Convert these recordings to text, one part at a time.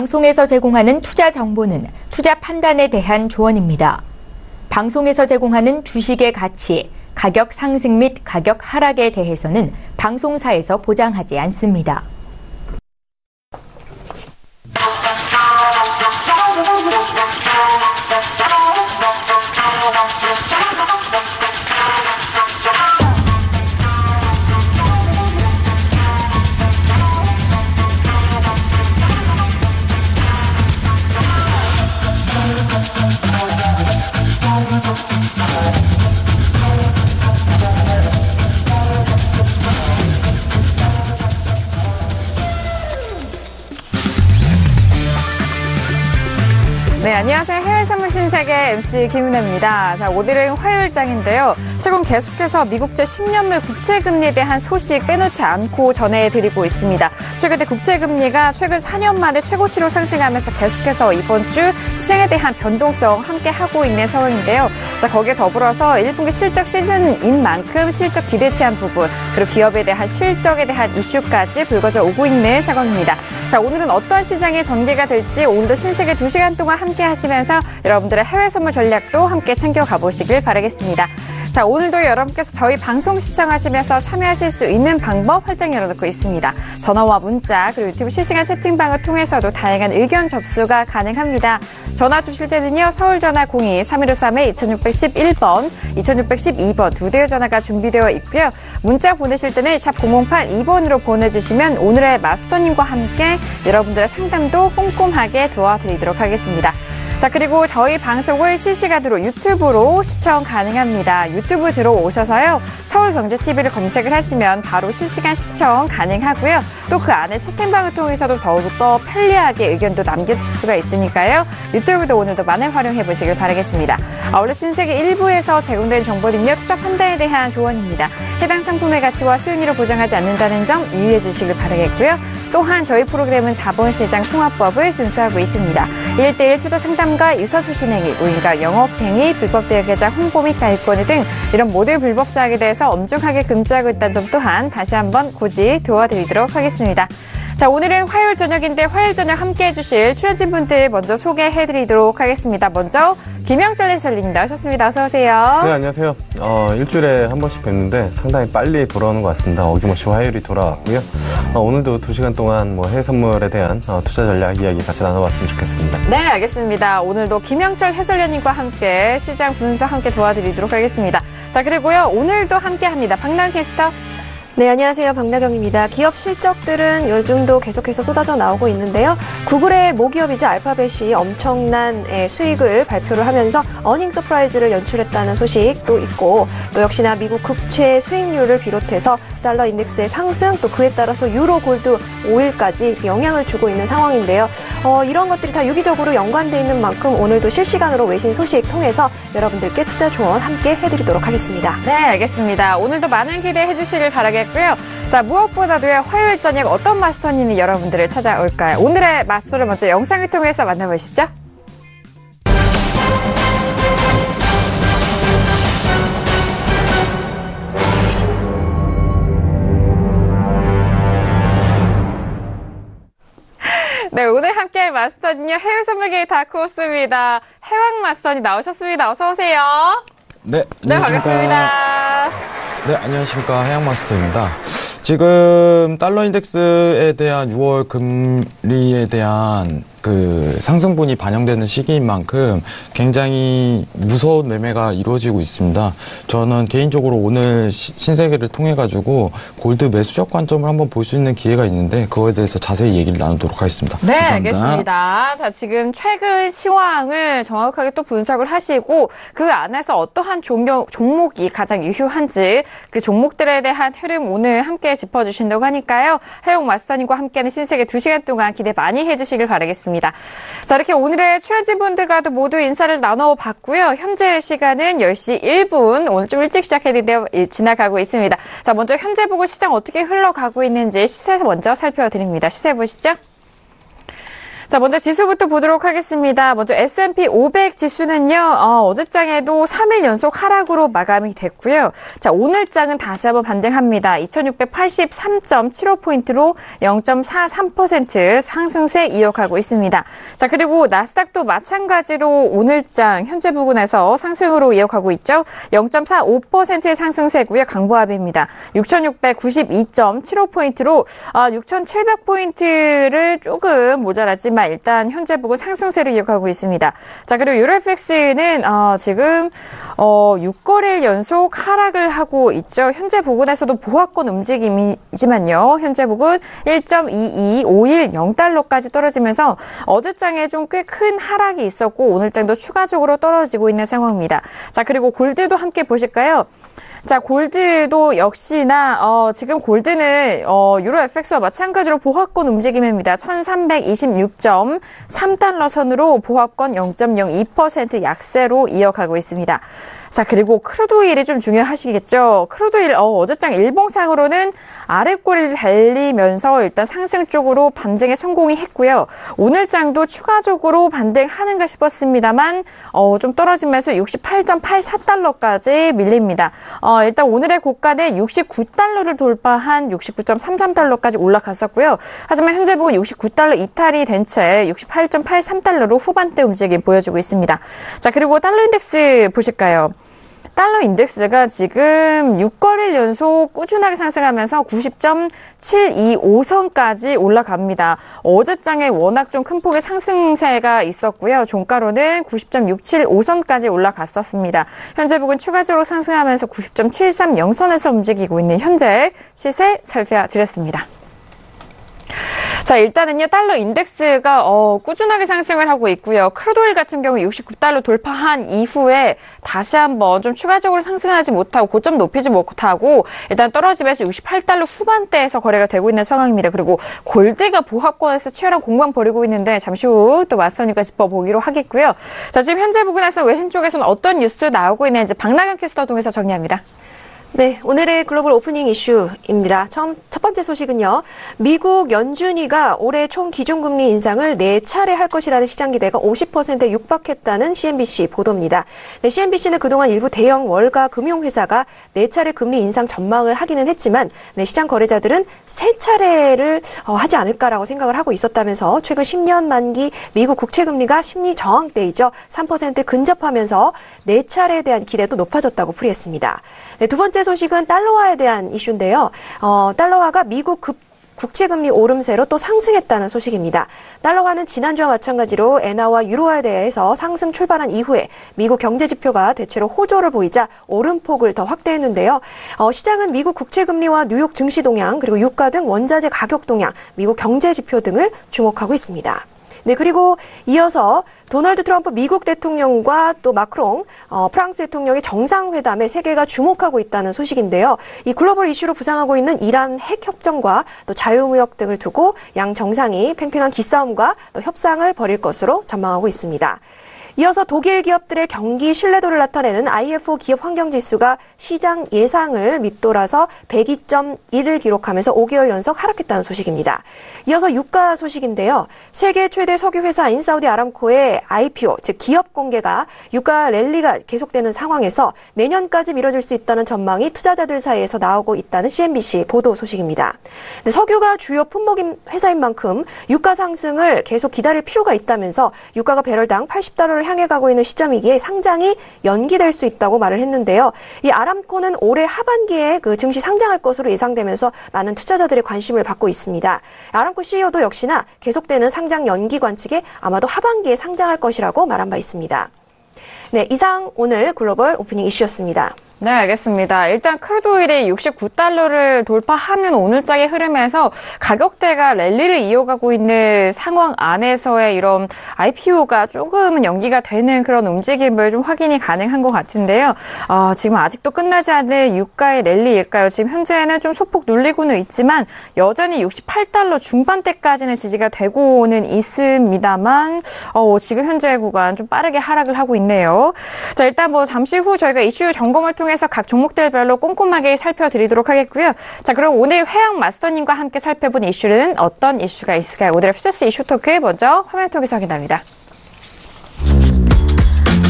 방송에서 제공하는 투자 정보는 투자 판단에 대한 조언입니다. 방송에서 제공하는 주식의 가치, 가격 상승 및 가격 하락에 대해서는 방송사에서 보장하지 않습니다. 네, 안녕하세요. 해외 선물 신세계 MC 김은혜입니다. 자, 오늘은 화요일장인데요. 최근 계속해서 미국제 10년물 국채금리에 대한 소식 빼놓지 않고 전해드리고 있습니다. 최근에 국채금리가 최근 4년 만에 최고치로 상승하면서 계속해서 이번 주 시장에 대한 변동성 함께 하고 있는 상황인데요. 자, 거기에 더불어서 1분기 실적 시즌인 만큼 실적 기대치 한 부분, 그리고 기업에 대한 실적에 대한 이슈까지 불거져 오고 있는 상황입니다. 자, 오늘은 어떠한 시장이 전개가 될지 오늘도 신세계 2시간 동안 함께 하시면서 여러분들의 해외 선물 전략도 함께 챙겨가 보시길 바라겠습니다. 자, 오늘도 여러분께서 저희 방송 시청하시면서 참여하실 수 있는 방법 활짝 열어놓고 있습니다. 전화와 문자, 그리고 유튜브 실시간 채팅방을 통해서도 다양한 의견 접수가 가능합니다. 전화 주실 때는요, 서울전화 02-3153-2611번, 2612번 두 대의 전화가 준비되어 있고요. 문자 보내실 때는 샵 0082번으로 보내주시면 오늘의 마스터님과 함께 여러분들의 상담도 꼼꼼하게 도와드리도록 하겠습니다. 자, 그리고 저희 방송을 실시간으로 유튜브로 시청 가능합니다. 유튜브 들어오셔서요, 서울경제TV를 검색을 하시면 바로 실시간 시청 가능하고요. 또 그 안에 채팅방을 통해서도 더욱더 편리하게 의견도 남겨주실 수가 있으니까요. 유튜브도 오늘도 많이 활용해 보시길 바라겠습니다. 원래 신세계 1부에서 제공된 정보는요, 투자 판단에 대한 조언입니다. 해당 상품의 가치와 수익률을 보장하지 않는다는 점 유의해 주시길 바라겠고요. 또한 저희 프로그램은 자본시장 통합법을 준수하고 있습니다. 1:1 투자 상담과 유사수 신행위, 우인과 영업행위, 불법 대여계좌 홍보 및 가입권의 등 이런 모든 불법 사항에 대해서 엄중하게 금지하고 있다는 점 또한 다시 한번 고지 도와드리도록 하겠습니다. 자, 오늘은 화요일 저녁인데 화요일 저녁 함께해 주실 출연진분들 먼저 소개해드리도록 하겠습니다. 먼저 김영철 해설위원 나오셨습니다. 어서 오세요. 네, 안녕하세요. 일주일에 한 번씩 뵙는데 상당히 빨리 돌아오는 것 같습니다. 어김없이 화요일이 돌아왔고요. 오늘도 2시간 동안 해외 선물에 대한 투자 전략 이야기 같이 나눠봤으면 좋겠습니다. 네, 알겠습니다. 오늘도 김영철 해설위원님과 함께 시장 분석 함께 도와드리도록 하겠습니다. 자, 그리고요, 오늘도 함께합니다. 박나은 캐스터. 네, 안녕하세요. 박나경입니다. 기업 실적들은 요즘도 계속해서 쏟아져 나오고 있는데요. 구글의 모기업이죠. 알파벳이 엄청난 수익을 발표를 하면서 어닝 서프라이즈를 연출했다는 소식도 있고, 또 역시나 미국 국채 수익률을 비롯해서 달러 인덱스의 상승, 또 그에 따라서 유로 골드 오일까지 영향을 주고 있는 상황인데요. 이런 것들이 다 유기적으로 연관되어 있는 만큼 오늘도 실시간으로 외신 소식 통해서 여러분들께 투자 조언 함께 해드리도록 하겠습니다. 네, 알겠습니다. 오늘도 많은 기대해 주시길 바라겠고요. 자, 무엇보다도요, 화요일 저녁 어떤 마스터님이 여러분들을 찾아올까요? 오늘의 마스터를 먼저 영상을 통해서 만나보시죠. 네, 오늘 함께할 마스터는요, 해외 선물계의 다크호스입니다. 해왕 마스터님 나오셨습니다. 어서 오세요. 네, 네, 안녕하십니까. 반갑습니다. 네, 안녕하십니까. 해양마스터입니다. 지금 달러 인덱스에 대한 6월 금리에 대한 그 상승분이 반영되는 시기인 만큼 굉장히 무서운 매매가 이루어지고 있습니다. 저는 개인적으로 오늘 신세계를 통해 가지고 골드 매수적 관점을 한번 볼 수 있는 기회가 있는데 그거에 대해서 자세히 얘기를 나누도록 하겠습니다. 네, 감사합니다. 알겠습니다. 자, 지금 최근 시황을 정확하게 또 분석을 하시고 그 안에서 어떠한 종목이 가장 유효한지 그 종목들에 대한 흐름 오늘 함께 짚어주신다고 하니까요. 해용 마스터님과 함께하는 신세계 2시간 동안 기대 많이 해주시길 바라겠습니다. 자, 이렇게 오늘의 출연진분들과도 모두 인사를 나눠봤고요. 현재 시간은 10시 1분, 오늘 좀 일찍 시작했는데요. 지나가고 있습니다. 자, 먼저 현재 보고 시장 어떻게 흘러가고 있는지 시세 먼저 살펴드립니다. 시세 보시죠. 자, 먼저 지수부터 보도록 하겠습니다. 먼저 S&P 500 지수는요, 어제장에도 3일 연속 하락으로 마감이 됐고요. 자, 오늘장은 다시 한번 반등합니다. 2683.75포인트로 0.43% 상승세 이어가고 있습니다. 자, 그리고 나스닥도 마찬가지로 오늘장 현재 부근에서 상승으로 이어가고 있죠. 0.45%의 상승세고요. 강보합입니다. 6692.75포인트로 6700포인트를 조금 모자랐지만 일단 현재 부근 상승세를 이어가고 있습니다. 자, 그리고 유로FX는 지금 6거래일 연속 하락을 하고 있죠. 현재 부근에서도 보합권 움직임이지만요. 현재 부근 1.22510달러까지 떨어지면서 어제장에 좀 꽤 큰 하락이 있었고 오늘장도 추가적으로 떨어지고 있는 상황입니다. 자, 그리고 골드도 함께 보실까요? 자, 골드도 역시나 지금 골드는 유로 FX와 마찬가지로 보합권 움직임입니다. 1326.3달러 선으로 보합권 0.02% 약세로 이어가고 있습니다. 자, 그리고 크루드오일이 좀 중요하시겠죠. 크루드오일 어제장 일봉상으로는 아래꼬리를 달리면서 일단 상승 쪽으로 반등에 성공이 했고요. 오늘장도 추가적으로 반등하는가 싶었습니다만 좀 떨어지면서 68.84달러까지 밀립니다. 일단 오늘의 고가는 69달러를 돌파한 69.33달러까지 올라갔었고요. 하지만 현재 부근 69달러 이탈이 된 채 68.83달러로 후반대 움직임 보여주고 있습니다. 자, 그리고 달러 인덱스 보실까요? 달러 인덱스가 지금 6거래일 연속 꾸준하게 상승하면서 90.725선까지 올라갑니다. 어제장에 워낙 좀 큰 폭의 상승세가 있었고요. 종가로는 90.675선까지 올라갔었습니다. 현재 부근 추가적으로 상승하면서 90.730선에서 움직이고 있는 현재 시세 살펴드렸습니다. 자, 일단은요, 달러 인덱스가 꾸준하게 상승을 하고 있고요. 크루드오일 같은 경우 69달러 돌파한 이후에 다시 한번 좀 추가적으로 상승하지 못하고 고점 높이지 못하고 일단 떨어지면서 68달러 후반대에서 거래가 되고 있는 상황입니다. 그리고 골드가 보합권에서 치열한 공방 벌이고 있는데 잠시 후 또 맞서니까 짚어보기로 하겠고요. 자, 지금 현재 부근에서 외신 쪽에서는 어떤 뉴스 나오고 있는지 박나경 캐스터 통해서 정리합니다. 네, 오늘의 글로벌 오프닝 이슈입니다. 첫 번째 소식은요. 미국 연준위가 올해 총 기준금리 인상을 4차례 할 것이라는 시장 기대가 50%에 육박했다는 CNBC 보도입니다. 네, CNBC는 그동안 일부 대형 월가 금융회사가 4차례 금리 인상 전망을 하기는 했지만 시장 거래자들은 3차례를 하지 않을까라고 생각을 하고 있었다면서 최근 10년 만기 미국 국채금리가 심리 저항대이죠. 3% 근접하면서 4차례에 대한 기대도 높아졌다고 풀이했습니다. 네, 두 번째 소식은 달러화에 대한 이슈인데요. 달러화가 미국 국채금리 오름세로 또 상승했다는 소식입니다. 달러화는 지난주와 마찬가지로 엔화와 유로화에 대해서 상승 출발한 이후에 미국 경제지표가 대체로 호조를 보이자 오름폭을 더 확대했는데요. 시장은 미국 국채금리와 뉴욕 증시 동향 그리고 유가 등 원자재 가격 동향, 미국 경제지표 등을 주목하고 있습니다. 네, 그리고 이어서 도널드 트럼프 미국 대통령과 또 마크롱 프랑스 대통령의 정상회담에 세계가 주목하고 있다는 소식인데요. 이 글로벌 이슈로 부상하고 있는 이란 핵 협정과 또 자유무역 등을 두고 양 정상이 팽팽한 기싸움과 또 협상을 벌일 것으로 전망하고 있습니다. 이어서 독일 기업들의 경기 신뢰도를 나타내는 IFO 기업 환경지수가 시장 예상을 밑돌아서 102.1을 기록하면서 5개월 연속 하락했다는 소식입니다. 이어서 유가 소식인데요. 세계 최대 석유 회사인 사우디 아람코의 IPO, 즉 기업 공개가 유가 랠리가 계속되는 상황에서 내년까지 미뤄질 수 있다는 전망이 투자자들 사이에서 나오고 있다는 CNBC 보도 소식입니다. 석유가 주요 품목인 회사인 만큼 유가 상승을 계속 기다릴 필요가 있다면서 유가가 배럴당 80달러를 향해 가고 있는 시점이기에 상장이 연기될 수 있다고 말을 했는데요. 이 아람코는 올해 하반기에 증시 상장할 것으로 예상되면서 많은 투자자들의 관심을 받고 있습니다. 아람코 CEO도 역시나 계속되는 상장 연기 관측에 아마도 하반기에 상장할 것이라고 말한 바 있습니다. 네, 이상 오늘 글로벌 오프닝 이슈였습니다. 네, 알겠습니다. 일단 크루드오일이 69달러를 돌파하는 오늘장의 흐름에서 가격대가 랠리를 이어가고 있는 상황 안에서의 이런 IPO가 조금은 연기가 되는 그런 움직임을 좀 확인이 가능한 것 같은데요. 지금 아직도 끝나지 않은 유가의 랠리일까요? 지금 현재는 좀 소폭 눌리고는 있지만 여전히 68달러 중반대까지는 지지가 되고는 있습니다만 지금 현재 구간 좀 빠르게 하락을 하고 있네요. 자, 일단 잠시 후 저희가 이슈 점검을 통해 통해서 각 종목들별로 꼼꼼하게 살펴드리도록 하겠고요. 자, 그럼 오늘 회영 마스터님과 함께 살펴본 이슈는 어떤 이슈가 있을까요? 오늘의 퓨처스 이슈 토크 먼저 화면 통해서 확인합니다.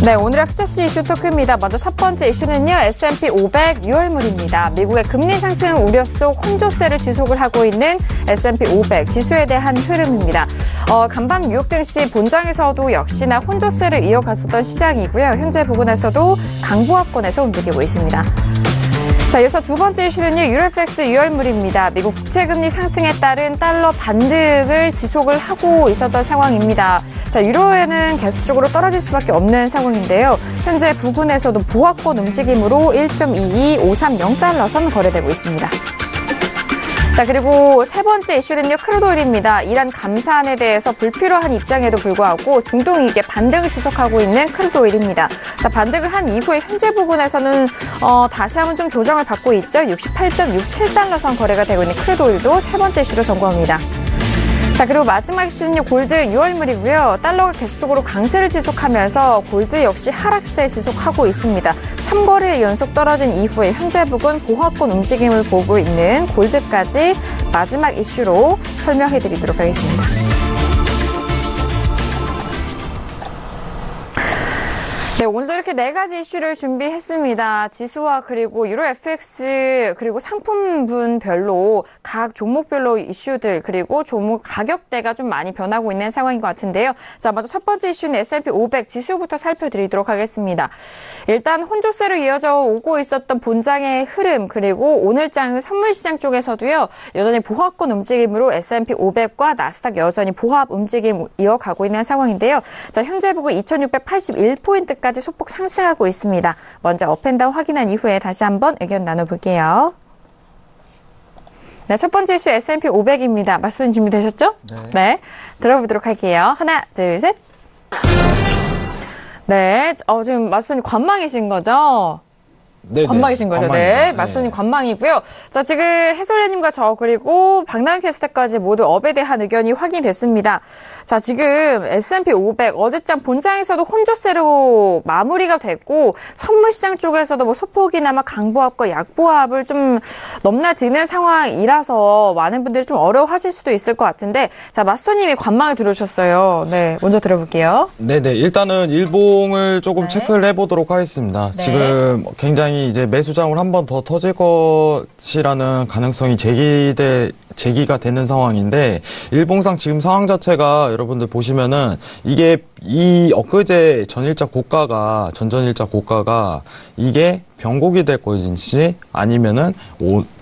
네, 오늘의 퓨처스 이슈 토크입니다. 먼저 첫 번째 이슈는요, S&P 500 6월물입니다. 미국의 금리 상승 우려 속 혼조세를 지속을 하고 있는 S&P 500 지수에 대한 흐름입니다. 간밤 뉴욕 증시 본장에서도 역시나 혼조세를 이어갔었던 시장이고요. 현재 부근에서도 강보합권에서 움직이고 있습니다. 자, 이어서 두 번째 이슈는요, 유로FX 6월물입니다. 미국 국채금리 상승에 따른 달러 반등을 지속을 하고 있었던 상황입니다. 자, 유로에는 계속적으로 떨어질 수밖에 없는 상황인데요. 현재 부근에서도 보합권 움직임으로 1.22530달러 선 거래되고 있습니다. 자, 그리고 세 번째 이슈는요, 크루드오일입니다. 이란 감사안에 대해서 불필요한 입장에도 불구하고 중동 이익의 반등을 지속하고 있는 크루드오일입니다. 자, 반등을 한 이후에 현재 부근에서는 다시 한번 좀 조정을 받고 있죠. 68.67달러 선 거래가 되고 있는 크루드오일도 세 번째 이슈로 점검합니다. 자, 그리고 마지막 이슈는요, 골드 6월물이고요. 달러가 계속적으로 강세를 지속하면서 골드 역시 하락세 지속하고 있습니다. 3거래일 연속 떨어진 이후에 현재 부근 보합권 움직임을 보고 있는 골드까지 마지막 이슈로 설명해드리도록 하겠습니다. 네, 오늘도 이렇게 네 가지 이슈를 준비했습니다. 지수와 그리고 유로 FX 그리고 상품분별로 각 종목별로 이슈들 그리고 종목 가격대가 좀 많이 변하고 있는 상황인 것 같은데요. 자, 먼저 첫 번째 이슈는 S&P 500 지수부터 살펴드리도록 하겠습니다. 일단 혼조세로 이어져 오고 있었던 본장의 흐름 그리고 오늘장 선물시장 쪽에서도요. 여전히 보합권 움직임으로 S&P 500과 나스닥 여전히 보합 움직임 이어가고 있는 상황인데요. 자, 현재 부근 2681포인트까지 소폭 상승하고 있습니다. 먼저 업앤다운 확인한 이후에 다시 한번 의견 나눠볼게요. 네, 첫 번째 이슈 S&P 500입니다. 마스터님 준비되셨죠? 네. 들어보도록 할게요. 하나, 둘, 셋. 네, 지금 마스터님 관망이신 거죠? 네, 관망이신 거죠? 관망입니다. 네, 마스터님 관망이고요. 자, 지금 해설위원님과 저 그리고 박나은 캐스터까지 모두 업에 대한 의견이 확인됐습니다. 자, 지금 S&P 500 어제장 본장에서도 혼조세로 마무리가 됐고 선물시장 쪽에서도 뭐 소폭이나마 강보합과 약보합을 좀 넘나드는 상황이라서 많은 분들이 좀 어려워하실 수도 있을 것 같은데, 자, 마스터님이 관망을 들어주셨어요. 네, 먼저 들어볼게요. 네네, 일단은 일봉을 조금 체크를 해보도록 하겠습니다. 네. 지금 굉장히 이제 매수장을 한 번 더 터질 것이라는 가능성이 제기가 되는 상황인데, 일봉상 지금 상황 자체가 여러분들 보시면은 이게 이 엊그제 전전일자 고가가 이게 변곡이 될 것인지 아니면은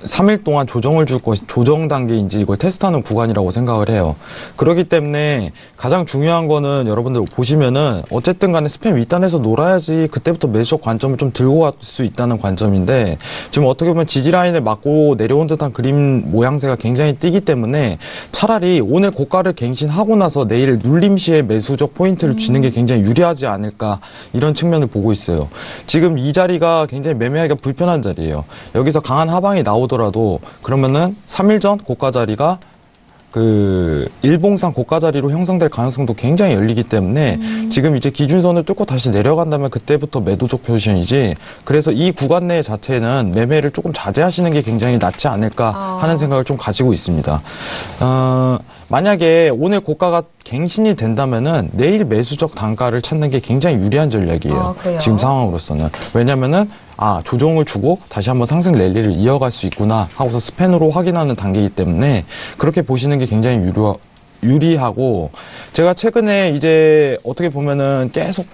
3일 동안 조정을 줄 것이 조정 단계인지 이걸 테스트하는 구간이라고 생각을 해요. 그렇기 때문에 가장 중요한 거는 여러분들 보시면은 어쨌든 간에 스팸 윗단에서 놀아야지 그때부터 매수적 관점을 좀 들고 갈 수 있다는 관점인데, 지금 어떻게 보면 지지라인을 맞고 내려온 듯한 그림 모양새가 굉장히 띄기 때문에 차라리 오늘 고가를 갱신하고 나서 내일 눌림 시에 매수적 포인트를 주는 게 굉장히 유리하지 않을까, 이런 측면을 보고 있어요. 지금 이 자리가 굉장히 매매하기가 불편한 자리예요. 여기서 강한 하방이 나오더라도 그러면은 3일 전 고가 자리가 그 일봉상 고가 자리로 형성될 가능성도 굉장히 열리기 때문에 지금 이제 기준선을 뚫고 다시 내려간다면 그때부터 매도적 포지션이지, 그래서 이 구간 내 자체는 매매를 조금 자제하시는 게 굉장히 낫지 않을까 하는 생각을 좀 가지고 있습니다. 만약에 오늘 고가가 갱신이 된다면은 내일 매수적 단가를 찾는 게 굉장히 유리한 전략이에요. 지금 상황으로서는. 왜냐면은 조정을 주고 다시 한번 상승 랠리를 이어갈 수 있구나 하고서 스팬으로 확인하는 단계이기 때문에 그렇게 보시는 게 굉장히 유리하고, 제가 최근에 이제 어떻게 보면은 계속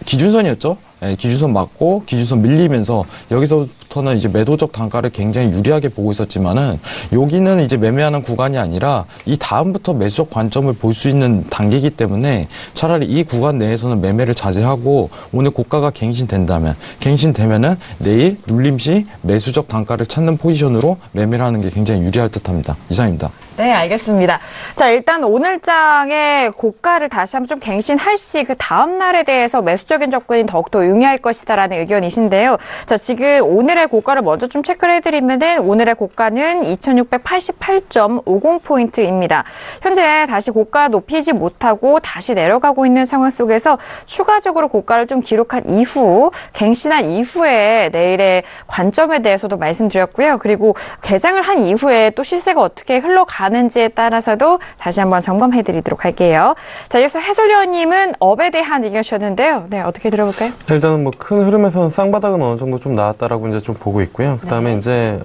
기준선이었죠? 네, 기준선 맞고 기준선 밀리면서 여기서부터는 이제 매도적 단가를 굉장히 유리하게 보고 있었지만은, 여기는 이제 매매하는 구간이 아니라 이 다음부터 매수적 관점을 볼 수 있는 단계이기 때문에 차라리 이 구간 내에서는 매매를 자제하고 오늘 고가가 갱신되면은 내일 눌림 시 매수적 단가를 찾는 포지션으로 매매를 하는 게 굉장히 유리할 듯합니다. 이상입니다. 네, 알겠습니다. 자, 일단 오늘장의 고가를 다시 한번 좀 갱신할 시 그 다음 날에 대해서 매수적인 접근이 더욱더 용이할 것이다라는 의견이신데요. 자, 지금 오늘의 고가를 먼저 좀 체크를 해드리면은 오늘의 고가는 2688.50포인트입니다. 현재 다시 고가 높이지 못하고 다시 내려가고 있는 상황 속에서 추가적으로 고가를 좀 기록한 이후 갱신한 이후에 내일의 관점에 대해서도 말씀드렸고요. 그리고 개장을 한 이후에 또 시세가 어떻게 흘러가는지에 따라서도 다시 한번 점검해드리도록 할게요. 자, 이어서 해설위원님은 업에 대한 의견 주셨는데요. 네, 어떻게 들어볼까요? 일단은 뭐 큰 흐름에서는 쌍바닥은 어느 정도 좀 나왔다라고 이제 좀 보고 있고요. 그 다음에 이제,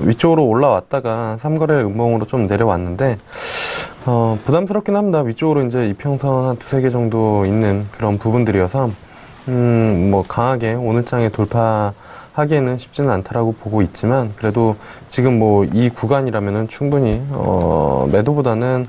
위쪽으로 올라왔다가 삼거래 음봉으로 좀 내려왔는데, 부담스럽긴 합니다. 위쪽으로 이제 이평선 한 두세 개 정도 있는 그런 부분들이어서, 뭐 강하게 오늘장에 돌파하기에는 쉽지는 않다라고 보고 있지만, 그래도 지금 뭐 이 구간이라면은 충분히, 매도보다는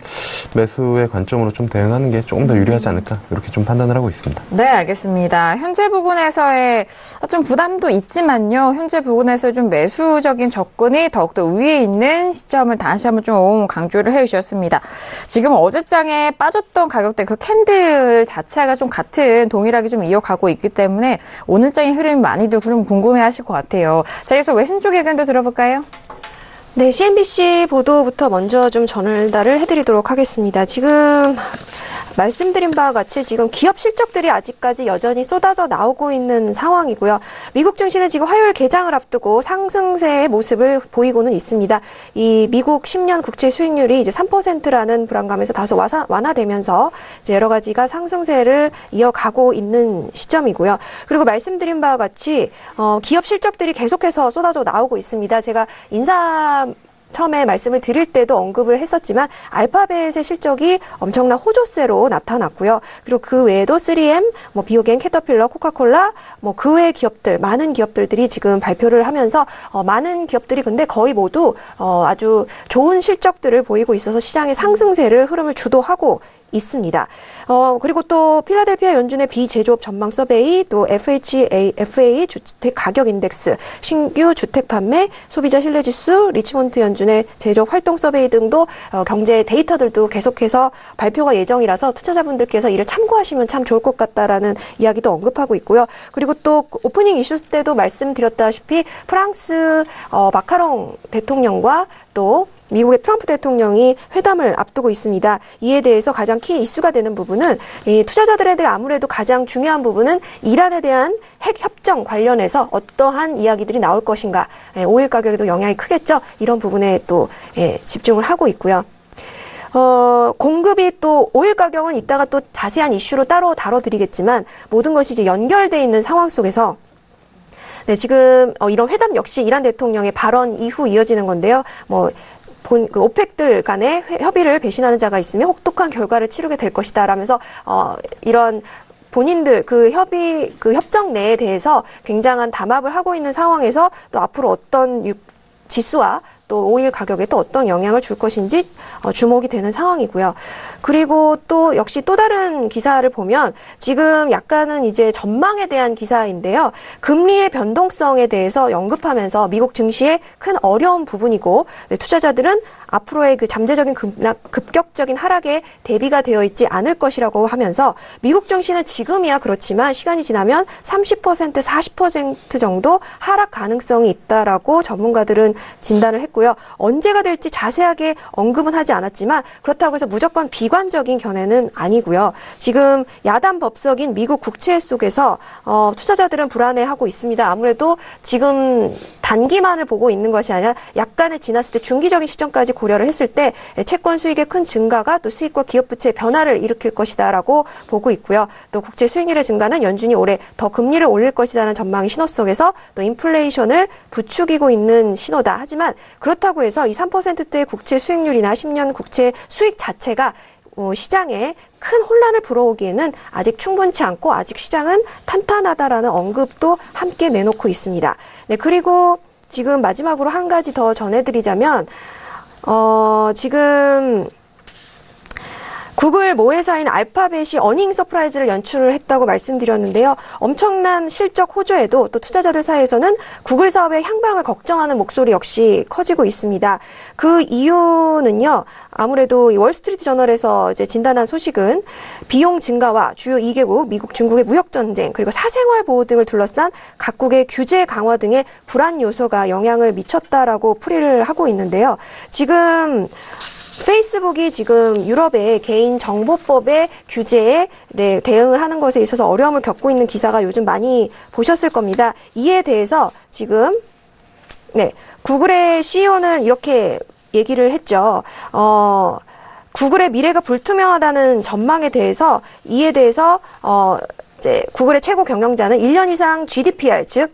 매수의 관점으로 좀 대응하는 게 조금 더 유리하지 않을까, 이렇게 좀 판단을 하고 있습니다. 네, 알겠습니다. 현재 부근에서의 좀 부담도 있지만요. 현재 부근에서의 좀 매수적인 접근이 더욱더 위에 있는 시점을 다시 한번 좀 강조를 해주셨습니다. 지금 어제장에 빠졌던 가격대 그 캔들 자체가 좀 같은 동일하게 좀 이어가고 있기 때문에 오늘장의 흐름이 많이들 좀 궁금해하실 것 같아요. 자, 그래서 외신 쪽 의견도 들어볼까요? 네, CNBC 보도부터 먼저 좀 전달을 해드리도록 하겠습니다. 지금 말씀드린 바와 같이 지금 기업 실적들이 아직까지 여전히 쏟아져 나오고 있는 상황이고요. 미국 증시는 지금 화요일 개장을 앞두고 상승세의 모습을 보이고는 있습니다. 이 미국 10년 국채 수익률이 이제 3%라는 불안감에서 다소 완화되면서 이제 여러 가지가 상승세를 이어가고 있는 시점이고요. 그리고 말씀드린 바와 같이 기업 실적들이 계속해서 쏟아져 나오고 있습니다. 제가 처음에 말씀을 드릴 때도 언급을 했었지만 알파벳의 실적이 엄청난 호조세로 나타났고요. 그리고 그 외에도 3M, 비오겐, 캐터필러, 코카콜라, 그 외의 기업들, 많은 기업들이 지금 발표를 하면서 많은 기업들이 근데 거의 모두 아주 좋은 실적들을 보이고 있어서 시장의 상승세를 흐름을 주도하고 있습니다. 그리고 또 필라델피아 연준의 비제조업 전망 서베이, 또 FA 주택 가격 인덱스, 신규 주택 판매, 소비자 신뢰 지수, 리치몬드 연준의 제조업 활동 서베이 등도 경제 데이터들도 계속해서 발표가 예정이라서 투자자분들께서 이를 참고하시면 참 좋을 것 같다라는 이야기도 언급하고 있고요. 그리고 또 오프닝 이슈 때도 말씀드렸다시피 프랑스 마카롱 대통령과 또 미국의 트럼프 대통령이 회담을 앞두고 있습니다. 이에 대해서 가장 키 이슈가 되는 부분은 이 투자자들에 대해 아무래도 가장 중요한 부분은 이란에 대한 핵 협정 관련해서 어떠한 이야기들이 나올 것인가. 오일 가격에도 영향이 크겠죠. 이런 부분에 또 집중을 하고 있고요. 공급이 또 오일 가격은 이따가 또 자세한 이슈로 따로 다뤄드리겠지만 모든 것이 이제 연결돼 있는 상황 속에서 네, 지금 이런 회담 역시 이란 대통령의 발언 이후 이어지는 건데요. 그 오펙들 간의 협의를 배신하는 자가 있으면 혹독한 결과를 치르게 될 것이다 라면서 이런 본인들 그 협정 내에 대해서 굉장한 담합을 하고 있는 상황에서 또 앞으로 어떤 지수와 또 오일 가격에 또 어떤 영향을 줄 것인지 주목이 되는 상황이고요. 그리고 또 역시 또 다른 기사를 보면 지금 약간은 이제 전망에 대한 기사인데요. 금리의 변동성에 대해서 언급하면서 미국 증시의 큰 어려운 부분이고 투자자들은 앞으로의 그 잠재적인 급격적인 하락에 대비가 되어 있지 않을 것이라고 하면서 미국 증시는 지금이야 그렇지만 시간이 지나면 30%, 40% 정도 하락 가능성이 있다라고 전문가들은 진단을 했고요. 언제가 될지 자세하게 언급은 하지 않았지만 그렇다고 해서 무조건 비관적인 견해는 아니고요. 지금 야단 법석인 미국 국채 속에서 투자자들은 불안해하고 있습니다. 아무래도 지금 단기만을 보고 있는 것이 아니라 약간의 지났을 때 중기적인 시점까지 고려를 했을 때 채권 수익의 큰 증가가 또 수익과 기업 부채의 변화를 일으킬 것이다라고 보고 있고요. 또 국채 수익률의 증가는 연준이 올해 더 금리를 올릴 것이라는 전망의 신호 속에서 또 인플레이션을 부추기고 있는 신호다. 하지만 그렇다고 해서 이 3%대의 국채 수익률이나 10년 국채 수익 자체가 시장에 큰 혼란을 불어오기에는 아직 충분치 않고 아직 시장은 탄탄하다라는 언급도 함께 내놓고 있습니다. 네, 그리고 지금 마지막으로 한 가지 더 전해드리자면 지금 구글 모회사인 알파벳이 어닝 서프라이즈를 연출을 했다고 말씀드렸는데요. 엄청난 실적 호조에도 또 투자자들 사이에서는 구글 사업의 향방을 걱정하는 목소리 역시 커지고 있습니다. 그 이유는요. 아무래도 이 월스트리트 저널에서 이제 진단한 소식은 비용 증가와 주요 2개국, 미국, 중국의 무역 전쟁, 그리고 사생활 보호 등을 둘러싼 각국의 규제 강화 등의 불안 요소가 영향을 미쳤다라고 풀이를 하고 있는데요. 지금 페이스북이 지금 유럽의 개인정보법의 규제에 대응을 하는 것에 있어서 어려움을 겪고 있는 기사가 요즘 많이 보셨을 겁니다. 이에 대해서 지금 구글의 CEO는 이렇게 얘기를 했죠. 구글의 미래가 불투명하다는 전망에 대해서 이에 대해서 이제 구글의 최고 경영자는 1년 이상 GDPR 즉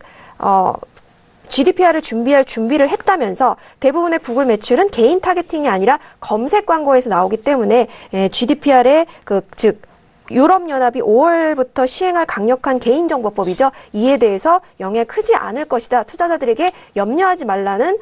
GDPR을 준비를 했다면서 대부분의 구글 매출은 개인 타겟팅이 아니라 검색 광고에서 나오기 때문에 GDPR의 즉 유럽연합이 5월부터 시행할 강력한 개인정보법이죠. 이에 대해서 영향이 크지 않을 것이다. 투자자들에게 염려하지 말라는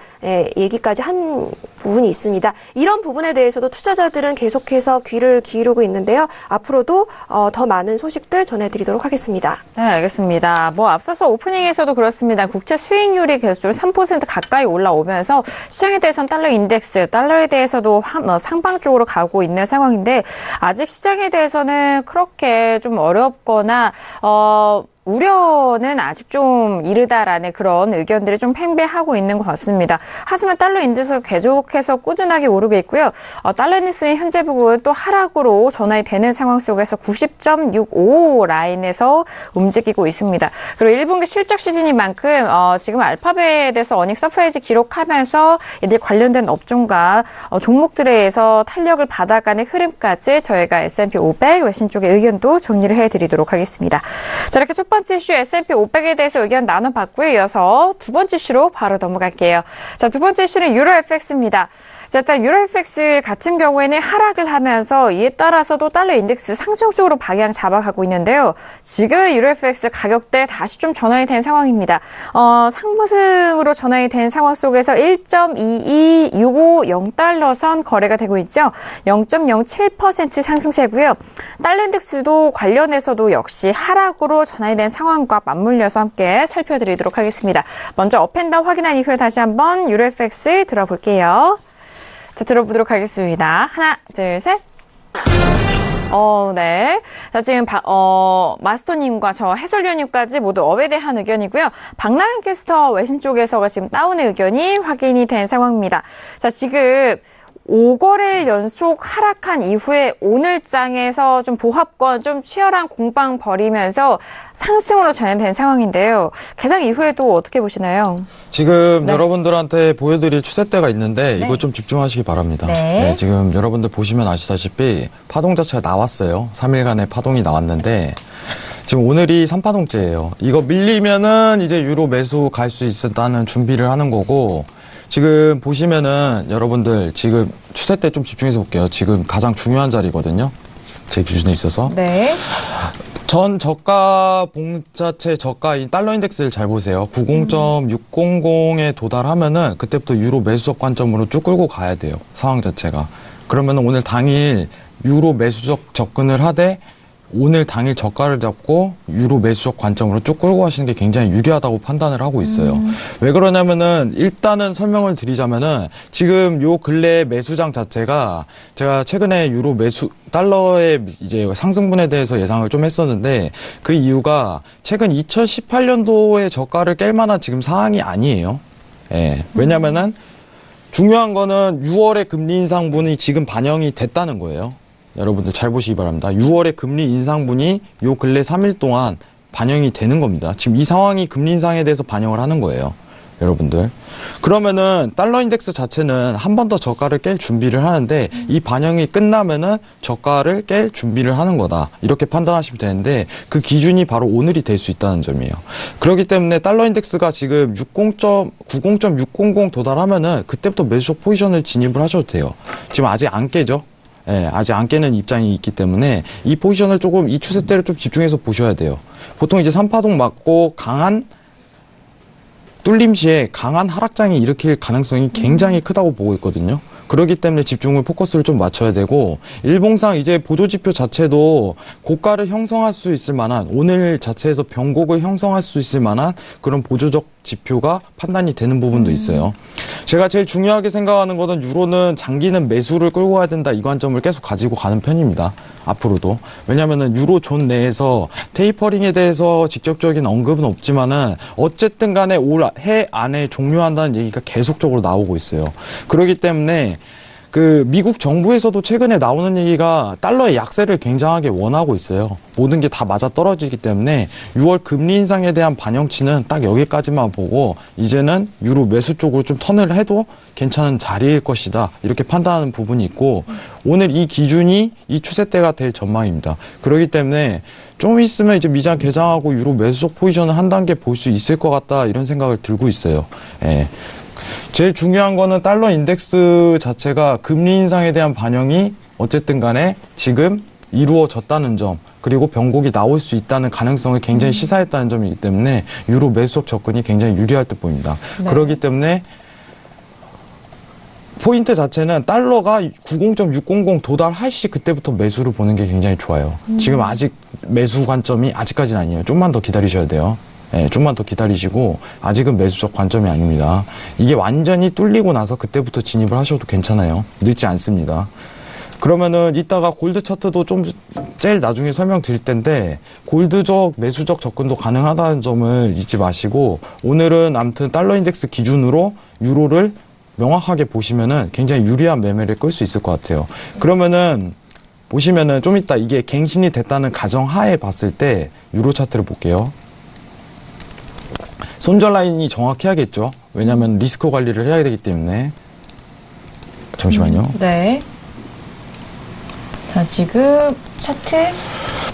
얘기까지 한 부분이 있습니다. 이런 부분에 대해서도 투자자들은 계속해서 귀를 기울이고 있는데요. 앞으로도 더 많은 소식들 전해드리도록 하겠습니다. 네, 알겠습니다. 앞서서 오프닝에서도 그렇습니다. 국채 수익률이 계속 3% 가까이 올라오면서 시장에 대해서는 달러 인덱스, 달러에 대해서도 상방 쪽으로 가고 있는 상황인데 아직 시장에 대해서는 그렇게 좀 어렵거나 우려는 아직 좀 이르다라는 그런 의견들이 좀 팽배하고 있는 것 같습니다. 하지만 달러 인덱스가 계속해서 꾸준하게 오르고 있고요. 달러 인덱스는 현재 부분 또 하락으로 전환이 되는 상황 속에서 90.65 라인에서 움직이고 있습니다. 그리고 1분기 실적 시즌인 만큼 지금 알파벳에서 어닝 서프라이즈 기록하면서 이들 관련된 업종과 종목들에서 탄력을 받아가는 흐름까지 저희가 S&P 500 외신 쪽의 의견도 정리를 해드리도록 하겠습니다. 자, 이렇게 첫 번째 이슈 S&P 500에 대해서 의견 나눠봤고요. 이어서 두 번째 이슈로 바로 넘어갈게요. 자, 두 번째 이슈는 유로 FX입니다. 자, 일단 유로 FX 같은 경우에는 하락을 하면서 이에 따라서도 달러 인덱스 상승 쪽으로 방향 잡아가고 있는데요. 지금 유로 FX 가격대 다시 좀 전환이 된 상황입니다. 상승으로 전환이 된 상황 속에서 1.22650달러 선 거래가 되고 있죠. 0.07% 상승세고요. 달러 인덱스도 관련해서도 역시 하락으로 전환이 된 상황과 맞물려서 함께 살펴드리도록 하겠습니다. 먼저 업앤다운 확인한 이후에 다시 한번 유로 FX 들어볼게요. 자, 들어보도록 하겠습니다. 하나, 둘, 셋. 네. 자, 지금, 마스터님과 저 해설위원님까지 모두 업에 대한 의견이고요. 박나영 캐스터 외신 쪽에서가 지금 다운의 의견이 확인이 된 상황입니다. 자, 지금 5거래일 연속 하락한 이후에 오늘 장에서 좀 보합권 좀 치열한 공방 벌이면서 상승으로 전환된 상황인데요. 개장 이후에도 어떻게 보시나요? 지금 여러분들한테 보여드릴 추세대가 있는데 이거 좀 집중하시기 바랍니다. 네, 지금 여러분들 보시면 아시다시피 파동 자체가 나왔어요. 3일간의 파동이 나왔는데 지금 오늘이 3파동째예요. 이거 밀리면은 이제 유로 매수 갈 수 있다는 준비를 하는 거고 지금 보시면은 여러분들 지금 추세 때 좀 집중해서 볼게요. 지금 가장 중요한 자리거든요. 제 기준에 있어서. 네. 전 저가 봉자체 저가인 달러 인덱스를 잘 보세요. 90.600에 도달하면은 그때부터 유로 매수적 관점으로 쭉 끌고 가야 돼요. 상황 자체가. 그러면은 오늘 당일 유로 매수적 접근을 하되 오늘 당일 저가를 잡고 유로 매수적 관점으로 쭉 끌고 가시는 게 굉장히 유리하다고 판단을 하고 있어요. 왜 그러냐면은 일단은 설명을 드리자면은 지금 요 근래 매수장 자체가 제가 최근에 유로 매수 달러의 이제 상승분에 대해서 예상을 좀 했었는데 그 이유가 최근 2018년도의 저가를 깰 만한 지금 상황이 아니에요. 예. 왜냐면은 중요한 거는 6월의 금리 인상분이 지금 반영이 됐다는 거예요. 여러분들 잘 보시기 바랍니다. 6월에 금리 인상분이 요 근래 3일 동안 반영이 되는 겁니다. 지금 이 상황이 금리 인상에 대해서 반영을 하는 거예요. 여러분들. 그러면은 달러 인덱스 자체는 한 번 더 저가를 깰 준비를 하는데 이 반영이 끝나면은 저가를 깰 준비를 하는 거다. 이렇게 판단하시면 되는데 그 기준이 바로 오늘이 될 수 있다는 점이에요. 그렇기 때문에 달러 인덱스가 지금 90.600 도달하면은 그때부터 매수적 포지션을 진입을 하셔도 돼요. 지금 아직 안 깨죠. 예, 아직 안 깨는 입장이 있기 때문에 이 포지션을 조금 이 추세대를 좀 집중해서 보셔야 돼요. 보통 이제 3파동 맞고 강한 뚫림 시에 강한 하락장이 일으킬 가능성이 굉장히 크다고 보고 있거든요. 그렇기 때문에 집중을 포커스를 좀 맞춰야 되고 일봉상 이제 보조지표 자체도 고가를 형성할 수 있을 만한 오늘 자체에서 변곡을 형성할 수 있을 만한 그런 보조적 지표가 판단이 되는 부분도 있어요. 제가 제일 중요하게 생각하는 것은 유로는 장기는 매수를 끌고 가야 된다 이 관점을 계속 가지고 가는 편입니다. 앞으로도. 왜냐하면 유로 존 내에서 테이퍼링에 대해서 직접적인 언급은 없지만은 어쨌든 간에 올해 안에 종료한다는 얘기가 계속적으로 나오고 있어요. 그렇기 때문에 그 미국 정부에서도 최근에 나오는 얘기가 달러의 약세를 굉장하게 원하고 있어요. 모든 게 다 맞아 떨어지기 때문에 6월 금리 인상에 대한 반영치는 딱 여기까지만 보고 이제는 유로 매수 쪽으로 좀 턴을 해도 괜찮은 자리일 것이다. 이렇게 판단하는 부분이 있고 오늘 이 기준이 이 추세대가 될 전망입니다. 그렇기 때문에 좀 있으면 이제 미장 개장하고 유로 매수적 포지션을 한 단계 볼 수 있을 것 같다. 이런 생각을 들고 있어요. 예. 제일 중요한 거는 달러 인덱스 자체가 금리 인상에 대한 반영이 어쨌든 간에 지금 이루어졌다는 점 그리고 변곡이 나올 수 있다는 가능성을 굉장히 시사했다는 점이기 때문에 유로 매수적 접근이 굉장히 유리할 듯 보입니다. 네. 그렇기 때문에 포인트 자체는 달러가 90.600 도달할 시 그때부터 매수를 보는 게 굉장히 좋아요. 지금 아직 매수 관점이 아직까지는 아니에요. 좀만 더 기다리셔야 돼요. 네, 좀만 더 기다리시고 아직은 매수적 관점이 아닙니다. 이게 완전히 뚫리고 나서 그때부터 진입을 하셔도 괜찮아요. 늦지 않습니다. 그러면은 이따가 골드 차트도 좀 제일 나중에 설명드릴 텐데 골드적 매수적 접근도 가능하다는 점을 잊지 마시고 오늘은 아무튼 달러 인덱스 기준으로 유로를 명확하게 보시면은 굉장히 유리한 매매를 끌 수 있을 것 같아요. 그러면은 보시면은 좀 이따 이게 갱신이 됐다는 가정하에 봤을 때 유로 차트를 볼게요. 손절 라인이 정확해야겠죠. 왜냐하면 리스크 관리를 해야 되기 때문에. 잠시만요. 네. 자, 지금 차트.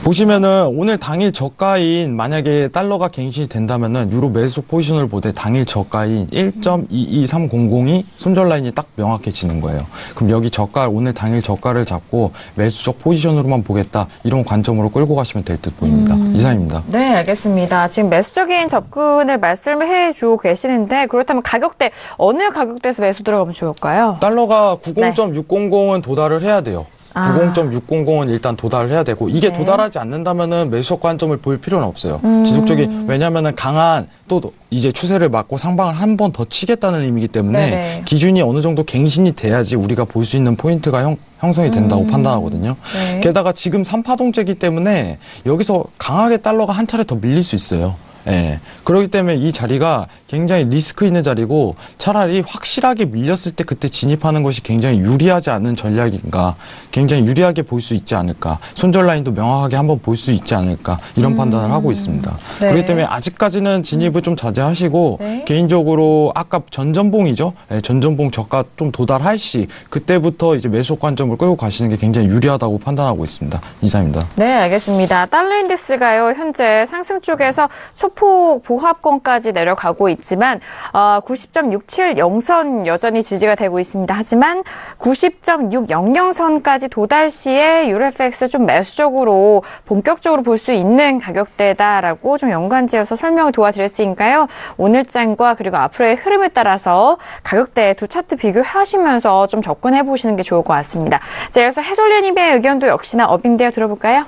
보시면은 오늘 당일 저가인 만약에 달러가 갱신이 된다면은 유로 매수 포지션을 보되 당일 저가인 1.22300이 손절 라인이 딱 명확해지는 거예요. 그럼 여기 저가 오늘 당일 저가를 잡고 매수적 포지션으로만 보겠다 이런 관점으로 끌고 가시면 될 듯 보입니다. 이상입니다. 네, 알겠습니다. 지금 매수적인 접근을 말씀을 해주고 계시는데 그렇다면 가격대 어느 가격대에서 매수 들어가면 좋을까요? 달러가 90.600은 도달을 해야 돼요. 아. 90.600은 일단 도달을 해야 되고 이게 네. 도달하지 않는다면은 매수적 관점을 볼 필요는 없어요. 지속적인 왜냐하면은 강한 또 이제 추세를 막고 상방을 한 번 더 치겠다는 의미이기 때문에 네네. 기준이 어느 정도 갱신이 돼야지 우리가 볼 수 있는 포인트가 형성이 된다고 판단하거든요. 네. 게다가 지금 3파동째이기 때문에 여기서 강하게 달러가 한 차례 더 밀릴 수 있어요. 예. 그렇기 때문에 이 자리가 굉장히 리스크 있는 자리고 차라리 확실하게 밀렸을 때 그때 진입하는 것이 굉장히 유리하지 않은 전략인가 굉장히 유리하게 볼 수 있지 않을까 손절 라인도 명확하게 한번 볼 수 있지 않을까 이런 판단을 하고 있습니다. 네. 그렇기 때문에 아직까지는 진입을 좀 자제하시고 네. 개인적으로 아까 전전봉이죠. 예, 전전봉 저가 좀 도달할 시 그때부터 이제 매수 관점을 끌고 가시는 게 굉장히 유리하다고 판단하고 있습니다. 이상입니다. 네, 알겠습니다. 달러 인덱스가요, 현재 상승 쪽에서 소폭 보합권까지 내려가고 있지만 90.670선 여전히 지지가 되고 있습니다. 하지만 90.600선까지 도달 시에 유로 FX 좀 매수적으로 본격적으로 볼 수 있는 가격대다라고 좀 연관지어서 설명을 도와드렸으니까요. 오늘장과 그리고 앞으로의 흐름에 따라서 가격대 두 차트 비교하시면서 좀 접근해 보시는 게 좋을 것 같습니다. 자, 여기서 해솔리님의 의견도 역시나 업인데요. 들어볼까요?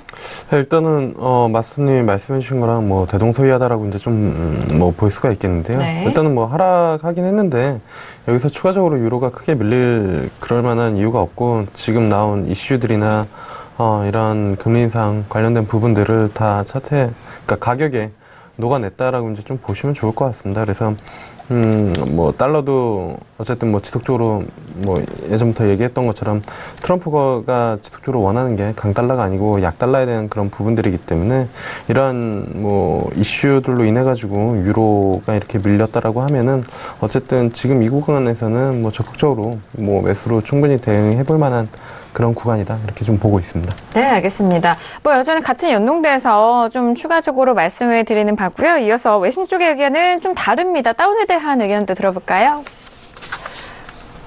일단은 마스터님이 말씀해 주신 거랑 뭐 대동소이하다라고 이제 좀 뭐 볼 수가 있겠는데요. 네. 일단은 뭐 하락하긴 했는데 여기서 추가적으로 유로가 크게 밀릴 그럴 만한 이유가 없고 지금 나온 이슈들이나 이런 금리 인상 관련된 부분들을 다 차트에 그러니까 가격에 녹아냈다라고 이제 좀 보시면 좋을 것 같습니다. 그래서 뭐 달러도 어쨌든 뭐 지속적으로 뭐 예전부터 얘기했던 것처럼 트럼프가 지속적으로 원하는 게 강달러가 아니고 약달러에 대한 그런 부분들이기 때문에 이러한 뭐 이슈들로 인해 가지고 유로가 이렇게 밀렸다라고 하면은 어쨌든 지금 이 구간에서는 뭐 적극적으로 뭐 매수로 충분히 대응해 볼 만한 그런 구간이다 이렇게 좀 보고 있습니다. 네, 알겠습니다. 뭐 여전히 같은 연동돼서 좀 추가적으로 말씀을 드리는 바고요. 이어서 외신 쪽의 의견은 좀 다릅니다. 다운에 대한 의견도 들어볼까요?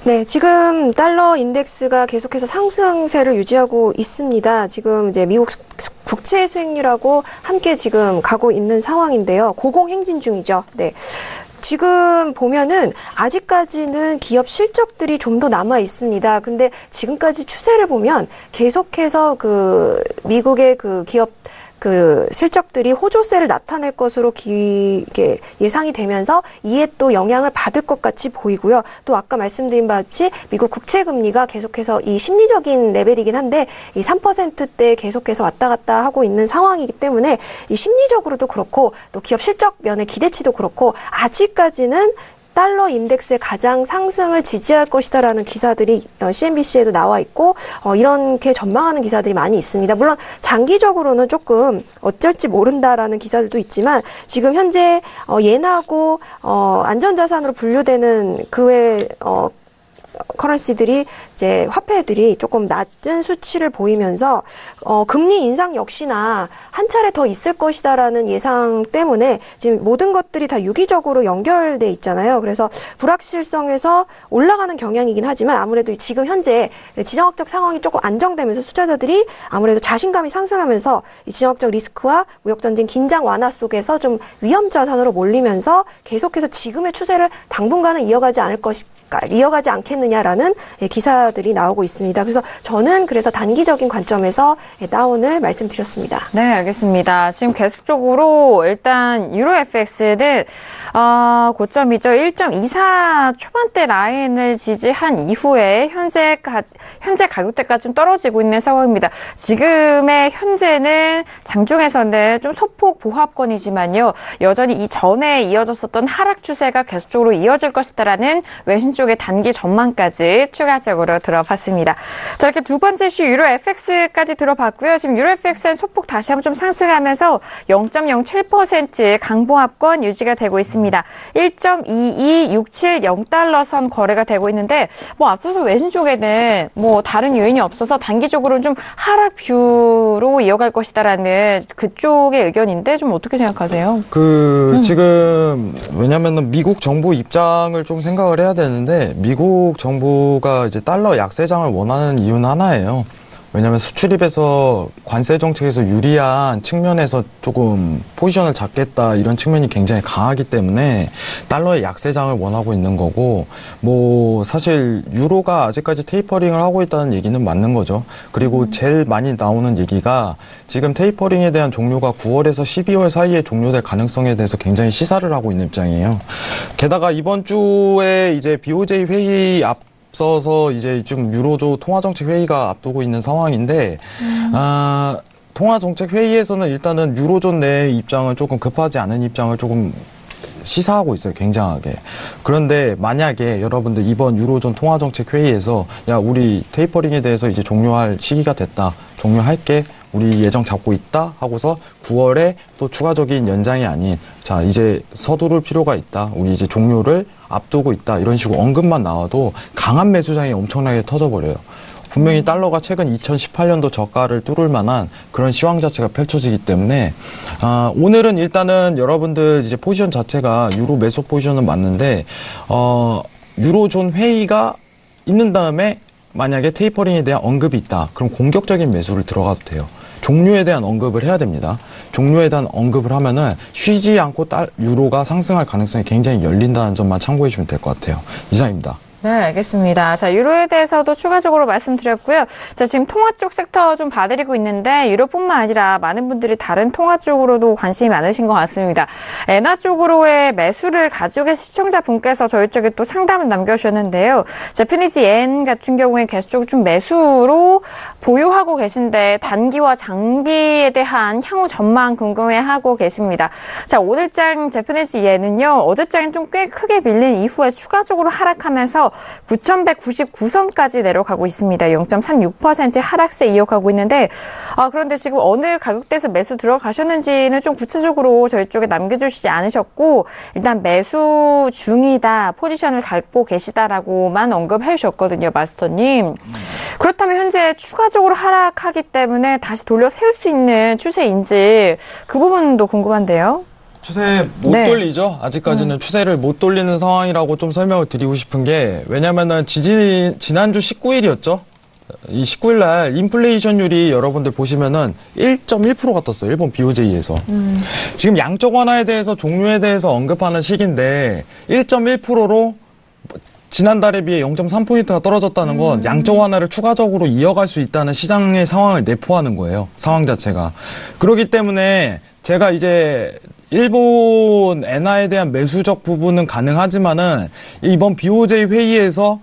네, 지금 달러 인덱스가 계속해서 상승세를 유지하고 있습니다. 지금 이제 미국 국채 수익률하고 함께 지금 가고 있는 상황인데요. 고공행진 중이죠. 네. 지금 보면은 아직까지는 기업 실적들이 좀 더 남아 있습니다. 근데 지금까지 추세를 보면 계속해서 그 미국의 그 기업 그 실적들이 호조세를 나타낼 것으로 이게 예상이 되면서 이에 또 영향을 받을 것 같이 보이고요. 또 아까 말씀드린 바와 같이 미국 국채 금리가 계속해서 이 심리적인 레벨이긴 한데 이 3%대 계속해서 왔다 갔다 하고 있는 상황이기 때문에 이 심리적으로도 그렇고 또 기업 실적 면의 기대치도 그렇고 아직까지는 달러 인덱스의 가장 상승을 지지할 것이다라는 기사들이 CNBC에도 나와 있고 이렇게 전망하는 기사들이 많이 있습니다. 물론 장기적으로는 조금 어쩔지 모른다라는 기사들도 있지만 지금 현재 예나고 안전자산으로 분류되는 그 외 커런시들이 이제 화폐들이 조금 낮은 수치를 보이면서 금리 인상 역시나 한 차례 더 있을 것이다라는 예상 때문에 지금 모든 것들이 다 유기적으로 연결돼 있잖아요. 그래서 불확실성에서 올라가는 경향이긴 하지만 아무래도 지금 현재 지정학적 상황이 조금 안정되면서 투자자들이 아무래도 자신감이 상승하면서 이 지정학적 리스크와 무역전쟁 긴장 완화 속에서 좀 위험 자산으로 몰리면서 계속해서 지금의 추세를 당분간은 이어가지 않겠느냐라는 기사들이 나오고 있습니다. 그래서 저는 그래서 단기적인 관점에서 다운을 말씀드렸습니다. 네, 알겠습니다. 지금 계속적으로 일단 유로 FX는 고점이죠. 1.24 초반대 라인을 지지한 이후에 현재 가격대까지 좀 떨어지고 있는 상황입니다. 지금의 현재는 장중에서는 좀 소폭 보합권이지만요. 여전히 이전에 이어졌었던 하락 추세가 계속적으로 이어질 것이다라는 외신 쪽의 단기 전망까지 추가적으로 들어봤습니다. 자, 이렇게 두 번째 주 유로 FX까지 들어봤고요. 지금 유로 FX는 소폭 다시 한번 좀 상승하면서 0.07% 강보합권 유지가 되고 있습니다. 1.22670달러 선 거래가 되고 있는데 앞서서 외신 쪽에는 다른 요인이 없어서 단기적으로는 좀 하락 뷰로 이어갈 것이다라는 그쪽의 의견인데 좀 어떻게 생각하세요? 지금 왜냐면은 미국 정부 입장을 좀 생각을 해야 되는데 미국 정부가 이제 달러 약세장을 원하는 이유는 하나예요. 왜냐하면 수출입에서 관세 정책에서 유리한 측면에서 조금 포지션을 잡겠다 이런 측면이 굉장히 강하기 때문에 달러의 약세장을 원하고 있는 거고 사실 유로가 아직까지 테이퍼링을 하고 있다는 얘기는 맞는 거죠. 그리고 제일 많이 나오는 얘기가 지금 테이퍼링에 대한 종료가 9월에서 12월 사이에 종료될 가능성에 대해서 굉장히 시사를 하고 있는 입장이에요. 게다가 이번 주에 이제 BOJ 회의 앞서서 이제 좀 유로조 통화정책 회의가 앞두고 있는 상황인데 통화정책 회의에서는 일단은 유로존 내의 입장을 조금 급하지 않은 입장을 조금 시사하고 있어요. 굉장하게. 그런데 만약에 여러분들 이번 유로존 통화정책 회의에서 우리 테이퍼링에 대해서 이제 종료할 시기가 됐다. 종료할게. 우리 예정 잡고 있다 하고서 9월에 또 추가적인 연장이 아닌 이제 서두를 필요가 있다. 우리 이제 종료를 앞두고 있다. 이런 식으로 언급만 나와도 강한 매수장이 엄청나게 터져버려요. 분명히 달러가 최근 2018년도 저가를 뚫을 만한 그런 시황 자체가 펼쳐지기 때문에 오늘은 일단은 여러분들 이제 포지션 자체가 유로 매수 포지션은 맞는데 유로존 회의가 있는 다음에 만약에 테이퍼링에 대한 언급이 있다. 그럼 공격적인 매수를 들어가도 돼요. 종료에 대한 언급을 해야 됩니다. 종료에 대한 언급을 하면은 쉬지 않고 유로가 상승할 가능성이 굉장히 열린다는 점만 참고해 주시면 될 것 같아요. 이상입니다. 네, 알겠습니다. 자, 유로에 대해서도 추가적으로 말씀드렸고요. 자, 지금 통화 쪽 섹터 좀 봐드리고 있는데 유로뿐만 아니라 많은 분들이 다른 통화 쪽으로도 관심이 많으신 것 같습니다. 엔화 쪽으로의 매수를 가지고 계신 시청자분께서 저희 쪽에 또 상담을 남겨주셨는데요. 제피니지 엔 같은 경우에 계속적으로 좀 매수로 보유하고 계신데 단기와 장기에 대한 향후 전망 궁금해하고 계십니다. 자, 오늘장 제피니지 엔은요. 어제장엔 좀 꽤 크게 밀린 이후에 추가적으로 하락하면서 9,199선까지 내려가고 있습니다. 0.36% 하락세 이어가고 있는데 그런데 지금 어느 가격대에서 매수 들어가셨는지는 좀 구체적으로 저희 쪽에 남겨주시지 않으셨고 일단 매수 중이다, 포지션을 갖고 계시다라고만 언급해 주셨거든요. 마스터님. 그렇다면 현재 추가적으로 하락하기 때문에 다시 돌려 세울 수 있는 추세인지 그 부분도 궁금한데요. 추세 못 돌리죠. 아직까지는 추세를 못 돌리는 상황이라고 좀 설명을 드리고 싶은 게 왜냐면은 지난주 19일이었죠. 이 19일 날 인플레이션율이 여러분들 보시면은 1.1%가 떴어요. 일본 BOJ에서. 지금 양적 완화에 대해서 종류에 대해서 언급하는 시기인데 1.1%로 지난달에 비해 0.3포인트가 떨어졌다는 건 양적 완화를 추가적으로 이어갈 수 있다는 시장의 상황을 내포하는 거예요. 상황 자체가. 그렇기 때문에 제가 이제 일본 엔화에 대한 매수적 부분은 가능하지만은 이번 BOJ 회의에서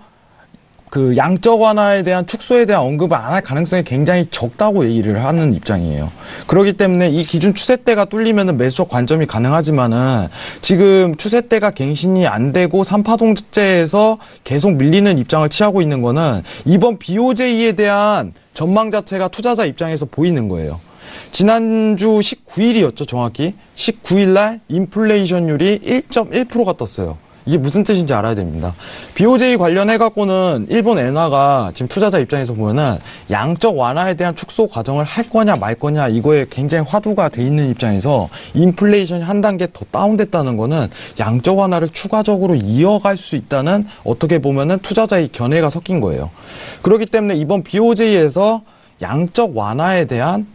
그 양적 완화에 대한 축소에 대한 언급을 안 할 가능성이 굉장히 적다고 얘기를 하는 입장이에요. 그렇기 때문에 이 기준 추세대가 뚫리면은 매수적 관점이 가능하지만은 지금 추세대가 갱신이 안 되고 3파동제에서 계속 밀리는 입장을 취하고 있는 거는 이번 BOJ에 대한 전망 자체가 투자자 입장에서 보이는 거예요. 지난주 19일이었죠, 정확히. 19일 날 인플레이션율이 1.1%가 떴어요. 이게 무슨 뜻인지 알아야 됩니다. BOJ 관련해갖고는 일본 엔화가 지금 투자자 입장에서 보면은 양적 완화에 대한 축소 과정을 할 거냐 말 거냐 이거에 굉장히 화두가 돼 있는 입장에서 인플레이션이 한 단계 더 다운됐다는 거는 양적 완화를 추가적으로 이어갈 수 있다는 어떻게 보면은 투자자의 견해가 섞인 거예요. 그렇기 때문에 이번 BOJ에서 양적 완화에 대한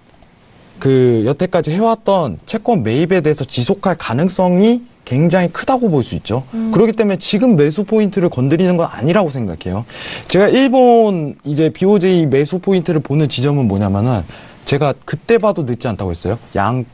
그 여태까지 해왔던 채권 매입에 대해서 지속할 가능성이 굉장히 크다고 볼 수 있죠. 그렇기 때문에 지금 매수 포인트를 건드리는 건 아니라고 생각해요. 제가 일본 이제 BOJ 매수 포인트를 보는 지점은 뭐냐면은 제가 그때 봐도 늦지 않다고 했어요.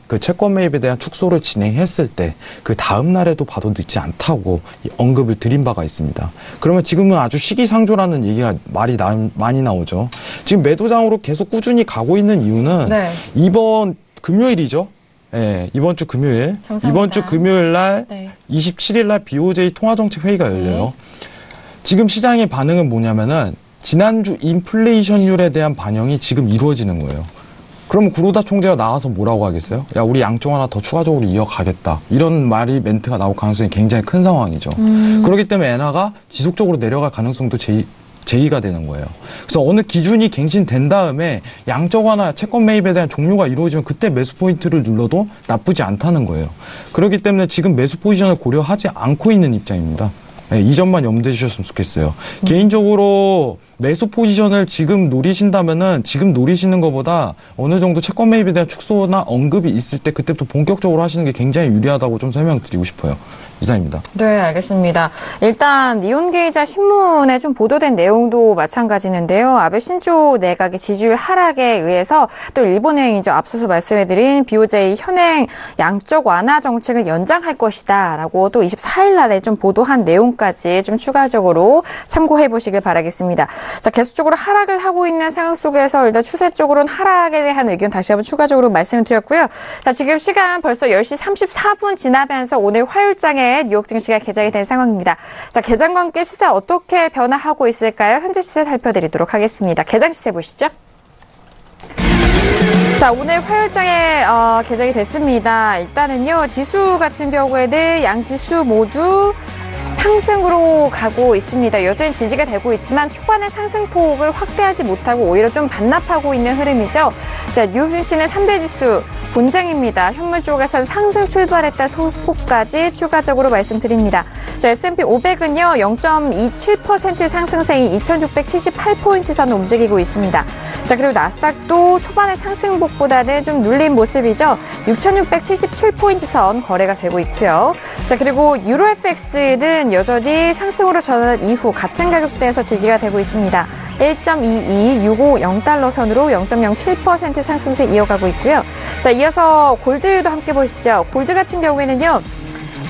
그 채권 매입에 대한 축소를 진행했을 때 그 다음 날에도 봐도 늦지 않다고 언급을 드린 바가 있습니다. 그러면 지금은 아주 시기상조라는 얘기가 많이 나오죠. 지금 매도장으로 계속 꾸준히 가고 있는 이유는 네. 이번 금요일이죠. 네, 이번 주 금요일. 정상이다. 이번 주 금요일 날 네. 27일 날 BOJ 통화정책 회의가 열려요. 지금 시장의 반응은 뭐냐면은 지난주 인플레이션율에 대한 반영이 지금 이루어지는 거예요. 그러면 구로다 총재가 나와서 뭐라고 하겠어요? 야, 우리 양쪽 하나 더 추가적으로 이어가겠다. 이런 멘트가 나올 가능성이 굉장히 큰 상황이죠. 그렇기 때문에 엔화가 지속적으로 내려갈 가능성도 제기가 되는 거예요. 그래서 어느 기준이 갱신된 다음에 양적 완화 채권 매입에 대한 종료가 이루어지면 그때 매수 포인트를 눌러도 나쁘지 않다는 거예요. 그렇기 때문에 지금 매수 포지션을 고려하지 않고 있는 입장입니다. 네, 이 점만 염두해 주셨으면 좋겠어요. 개인적으로 매수 포지션을 지금 노리신다면은 지금 노리시는 것보다 어느 정도 채권 매입에 대한 축소나 언급이 있을 때 그때부터 본격적으로 하시는 게 굉장히 유리하다고 좀 설명드리고 싶어요. 이상입니다. 네, 알겠습니다. 일단 니혼게이자 신문에 좀 보도된 내용도 마찬가지인데요. 아베 신조 내각의 지지율 하락에 의해서 또 일본은행이 앞서서 말씀해드린 BOJ 현행 양적 완화 정책을 연장할 것이다라고 또 24일 날에 좀 보도한 내용까지 좀 추가적으로 참고해 보시길 바라겠습니다. 자, 계속적으로 하락을 하고 있는 상황 속에서 일단 추세적으로는 하락에 대한 의견 다시 한번 추가적으로 말씀을 드렸고요. 자, 지금 시간 벌써 10시 34분 지나면서 오늘 화요일장에 뉴욕 증시가 개장이 된 상황입니다. 자, 개장과 함께 시세 어떻게 변화하고 있을까요? 현재 시세 살펴드리도록 하겠습니다. 개장 시세 보시죠. 자, 오늘 화요일장에 개장이 됐습니다. 일단은요, 지수 같은 경우에는 양지수 모두 상승으로 가고 있습니다. 여전히 지지가 되고 있지만 초반에 상승폭을 확대하지 못하고 오히려 좀 반납하고 있는 흐름이죠. 자, 뉴욕 증시는 3대 지수 본장입니다. 현물 쪽에서는 상승 출발했다 소폭까지 추가적으로 말씀드립니다. 자, S&P 500은요 0.27% 상승세인 2,678포인트 선 움직이고 있습니다. 자, 그리고 나스닥도 초반에 상승폭보다는 좀 눌린 모습이죠. 6,677포인트 선 거래가 되고 있고요. 자, 그리고 유로FX는 여전히 상승으로 전환한 이후 같은 가격대에서 지지가 되고 있습니다. 1.22650달러 선으로 0.07% 상승세 이어가고 있고요. 자, 이어서 골드도 함께 보시죠. 골드 같은 경우에는요.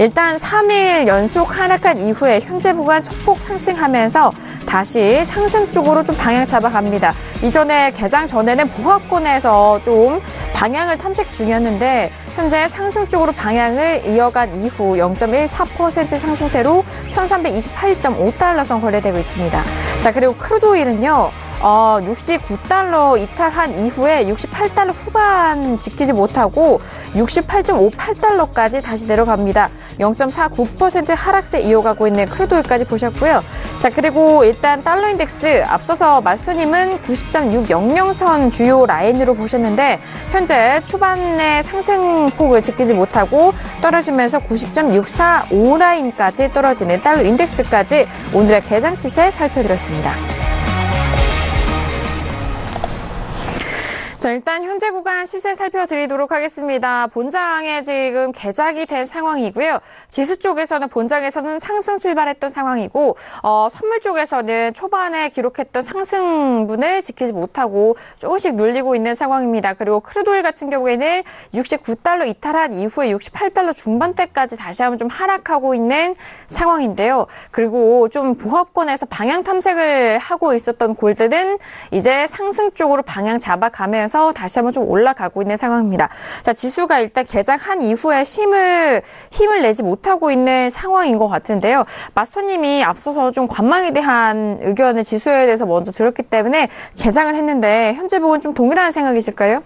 일단 3일 연속 하락한 이후에 현재 구간 소폭 상승하면서 다시 상승 쪽으로 좀 방향 잡아갑니다. 이전에 개장 전에는 보합권에서 좀 방향을 탐색 중이었는데 현재 상승 쪽으로 방향을 이어간 이후 0.14% 상승세로 1328.5달러 선 거래되고 있습니다. 자, 그리고 크루드오일은요. 69달러 이탈한 이후에 68달러 후반 지키지 못하고 68.58달러까지 다시 내려갑니다. 0.49% 하락세 이어가고 있는 크루드오일까지 보셨고요. 자, 그리고 일단 달러 인덱스 앞서서 마스터님은 90.600선 주요 라인으로 보셨는데 현재 초반에 상승폭을 지키지 못하고 떨어지면서 90.645 라인까지 떨어지는 달러 인덱스까지 오늘의 개장 시세 살펴드렸습니다. 자, 일단 현재 구간 시세 살펴드리도록 하겠습니다. 본장에 지금 개장이 된 상황이고요. 지수 쪽에서는 본장에서는 상승 출발했던 상황이고 선물 쪽에서는 초반에 기록했던 상승분을 지키지 못하고 조금씩 눌리고 있는 상황입니다. 그리고 크루드오일 같은 경우에는 69달러 이탈한 이후에 68달러 중반대까지 다시 한번 좀 하락하고 있는 상황인데요. 그리고 좀 보합권에서 방향 탐색을 하고 있었던 골드는 이제 상승 쪽으로 방향 잡아가면서 다시 한번 좀 올라가고 있는 상황입니다. 자, 지수가 일단 개장한 이후에 힘을 내지 못하고 있는 상황인 것 같은데요. 마스터님이 앞서서 좀 관망에 대한 의견을 지수에 대해서 먼저 들었기 때문에 개장을 했는데 현재 부분 좀 동일한 생각이실까요?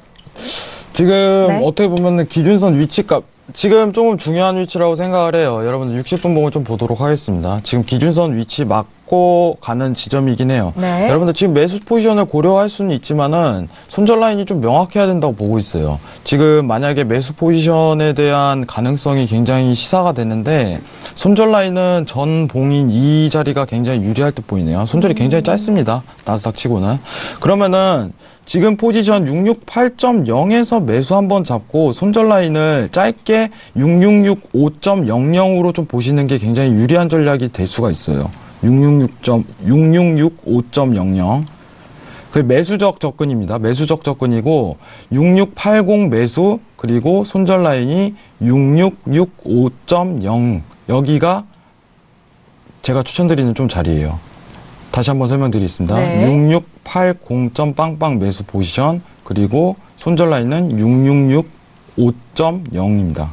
지금 네. 어떻게 보면 기준선 위치값 지금 조금 중요한 위치라고 생각을 해요. 여러분들 60분 봉을 좀 보도록 하겠습니다. 지금 기준선 위치 맞고 가는 지점이긴 해요. 네. 여러분들 지금 매수 포지션을 고려할 수는 있지만은 손절 라인이 좀 명확해야 된다고 보고 있어요. 지금 만약에 매수 포지션에 대한 가능성이 굉장히 시사가 됐는데 손절 라인은 전 봉인 이 자리가 굉장히 유리할 듯 보이네요. 손절이 굉장히 짧습니다. 나스닥 치고는. 그러면은 지금 포지션 668.0에서 매수 한번 잡고 손절 라인을 짧게 6665.00으로 좀 보시는 게 굉장히 유리한 전략이 될 수가 있어요. 6665.00. 그 매수적 접근입니다. 매수적 접근이고 6680 매수 그리고 손절 라인이 6665.0 여기가 제가 추천드리는 좀 자리예요. 다시 한번 설명드리겠습니다. 네. 6680.빵빵 매수 포지션 그리고 손절 라인은 6665.0입니다.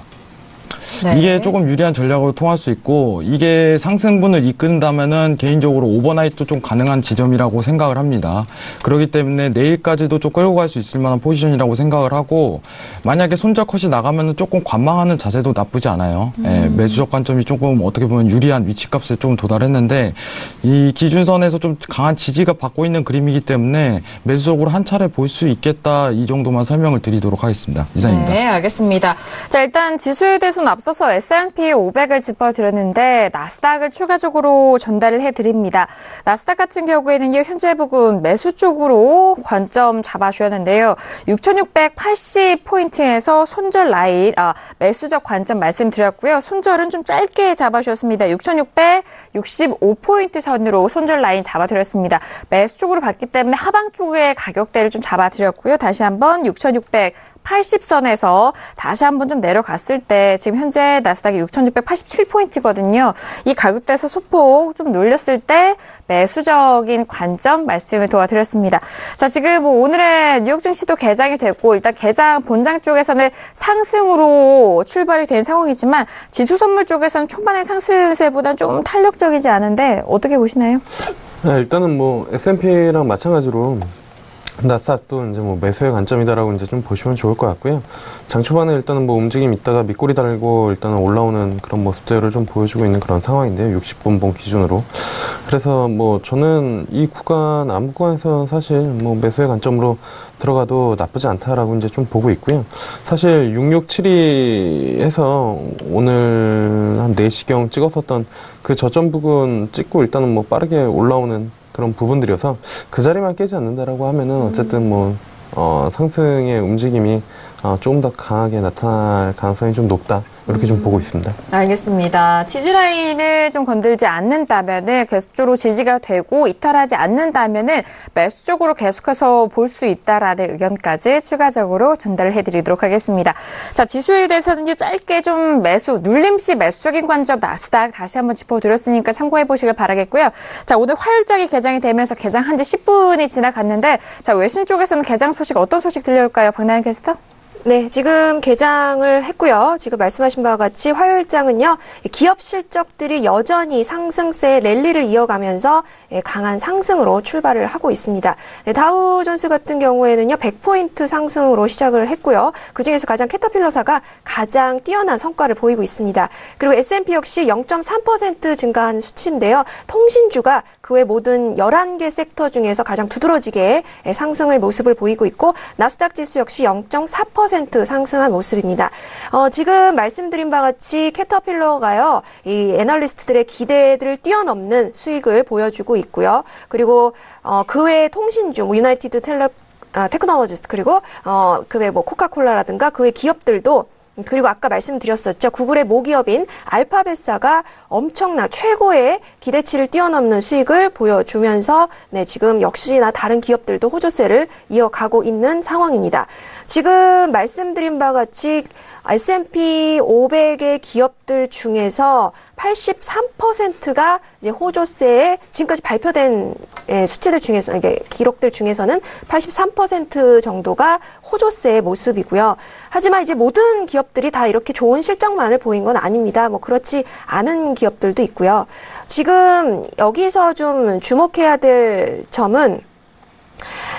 네. 이게 조금 유리한 전략으로 통할 수 있고 이게 상승분을 이끈다면은 개인적으로 오버나잇도 좀 가능한 지점이라고 생각을 합니다. 그렇기 때문에 내일까지도 좀 끌고 갈 수 있을 만한 포지션이라고 생각을 하고 만약에 손절 컷이 나가면은 조금 관망하는 자세도 나쁘지 않아요. 예, 매수적 관점이 조금 어떻게 보면 유리한 위치값에 좀 도달했는데 이 기준선에서 좀 강한 지지가 받고 있는 그림이기 때문에 매수적으로 한 차례 볼 수 있겠다 이 정도만 설명을 드리도록 하겠습니다. 이상입니다. 네, 알겠습니다. 자, 일단 지수에 대해서는 앞서서 S&P 500을 짚어드렸는데 나스닥을 추가적으로 전달을 해드립니다. 나스닥 같은 경우에는요, 현재 부근 매수 쪽으로 관점 잡아주셨는데요. 6,680포인트에서 손절 라인, 매수적 관점 말씀드렸고요. 손절은 좀 짧게 잡아주셨습니다. 6,665포인트 선으로 손절 라인 잡아드렸습니다. 매수 쪽으로 봤기 때문에 하방 쪽의 가격대를 좀 잡아드렸고요. 다시 한번 6,680선에서 다시 한번 좀 내려갔을 때 지금 현재 나스닥이 6,687포인트거든요. 이 가격대에서 소폭 좀 눌렸을 때 매수적인 관점 말씀을 도와드렸습니다. 자, 지금 뭐 오늘의 뉴욕 증시도 개장이 됐고 일단 개장 본장 쪽에서는 상승으로 출발이 된 상황이지만 지수 선물 쪽에서는 초반의 상승세보다는 좀 탄력적이지 않은데 어떻게 보시나요? 일단은 뭐 S&P랑 마찬가지로 나스닥도 이제 뭐 매수의 관점이다라고 이제 좀 보시면 좋을 것 같고요. 장 초반에 일단은 뭐 움직임 있다가 밑꼬리 달고 일단은 올라오는 그런 모습들을 좀 보여주고 있는 그런 상황인데요. 60분 봉 기준으로. 그래서 뭐 저는 이 구간, 아무 구간에서 사실 뭐 매수의 관점으로 들어가도 나쁘지 않다라고 이제 좀 보고 있고요. 사실 6672에서 오늘 한 4시경 찍었었던 그 저점 부근 찍고 일단은 뭐 빠르게 올라오는 그런 부분들이어서 그 자리만 깨지 않는다라고 하면은 어쨌든 뭐 상승의 움직임이 조금 더 강하게 나타날 가능성이 좀 높다. 이렇게 좀 보고 있습니다. 알겠습니다. 지지라인을 좀 건들지 않는다면은 계속적으로 지지가 되고 이탈하지 않는다면은 매수 쪽으로 계속해서 볼 수 있다라는 의견까지 추가적으로 전달을 해드리도록 하겠습니다. 자, 지수에 대해서는 짧게 좀 눌림시 매수적인 관점 나스닥 다시 한번 짚어드렸으니까 참고해 보시길 바라겠고요. 자, 오늘 화요일장이 개장이 되면서 개장한 지 10분이 지나갔는데 자, 외신 쪽에서는 개장 소식 어떤 소식 들려올까요? 박나연 캐스터? 네, 지금 개장을 했고요. 지금 말씀하신 바와 같이 화요일장은요, 기업 실적들이 여전히 상승세의 랠리를 이어가면서 강한 상승으로 출발을 하고 있습니다. 네, 다우존스 같은 경우에는요, 100포인트 상승으로 시작을 했고요. 그중에서 가장 캐터필러사가 가장 뛰어난 성과를 보이고 있습니다. 그리고 S&P 역시 0.3% 증가한 수치인데요. 통신주가 그 외 모든 11개 섹터 중에서 가장 두드러지게 상승을 모습을 보이고 있고, 나스닥 지수 역시 0.4% 상승한 모습입니다. 지금 말씀드린 바와 같이 캐터필러가요, 이 애널리스트들의 기대들을 뛰어넘는 수익을 보여주고 있고요. 그리고 그 외의 통신주, 유나이티드 테크놀로지스 그리고 그 외 뭐 코카콜라라든가 그 외 기업들도 그리고 아까 말씀드렸었죠. 구글의 모기업인 알파벳사가 엄청난 최고의 기대치를 뛰어넘는 수익을 보여주면서 네, 지금 역시나 다른 기업들도 호조세를 이어가고 있는 상황입니다. 지금 말씀드린 바와 같이 S&P 500의 기업들 중에서 83%가 이제 호조세에 지금까지 발표된 수치들 중에서 이게 기록들 중에서는 83% 정도가 호조세의 모습이고요. 하지만 이제 모든 기업들이 다 이렇게 좋은 실적만을 보인 건 아닙니다. 뭐 그렇지 않은 기업들도 있고요. 지금 여기서 좀 주목해야 될 점은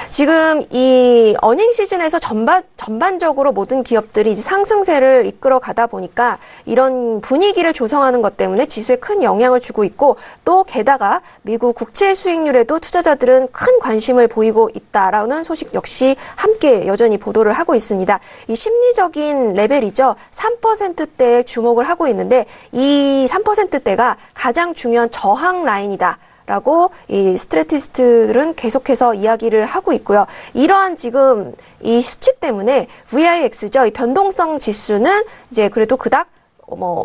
지금 이 어닝 시즌에서 전반적으로 모든 기업들이 이제 상승세를 이끌어 가다 보니까 이런 분위기를 조성하는 것 때문에 지수에 큰 영향을 주고 있고 또 게다가 미국 국채 수익률에도 투자자들은 큰 관심을 보이고 있다라는 소식 역시 함께 여전히 보도를 하고 있습니다. 이 심리적인 레벨이죠. 3%대에 주목을 하고 있는데 이 3%대가 가장 중요한 저항 라인이다. 라고 이 스트래티스트들은 계속해서 이야기를 하고 있고요. 이러한 지금 이 수치 때문에 VIX죠. 이 변동성 지수는 이제 그래도 그닥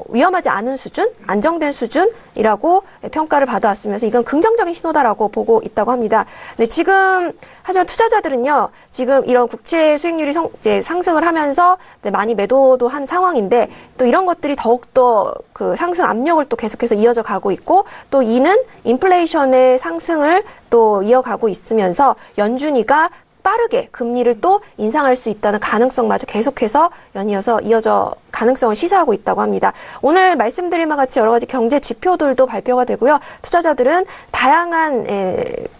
위험하지 않은 수준, 안정된 수준이라고 평가를 받아왔으면서 이건 긍정적인 신호다라고 보고 있다고 합니다. 네, 지금 하지만 투자자들은요, 지금 이런 국채 수익률이 이제 상승을 하면서 네, 많이 매도도 한 상황인데 또 이런 것들이 더욱더 그 상승 압력을 또 계속해서 이어져 가고 있고 또 이는 인플레이션의 상승을 또 이어가고 있으면서 연준이가 빠르게 금리를 또 인상할 수 있다는 가능성마저 계속해서 연이어서 이어져 가능성을 시사하고 있다고 합니다. 오늘 말씀드린 바와 같이 여러 가지 경제 지표들도 발표가 되고요. 투자자들은 다양한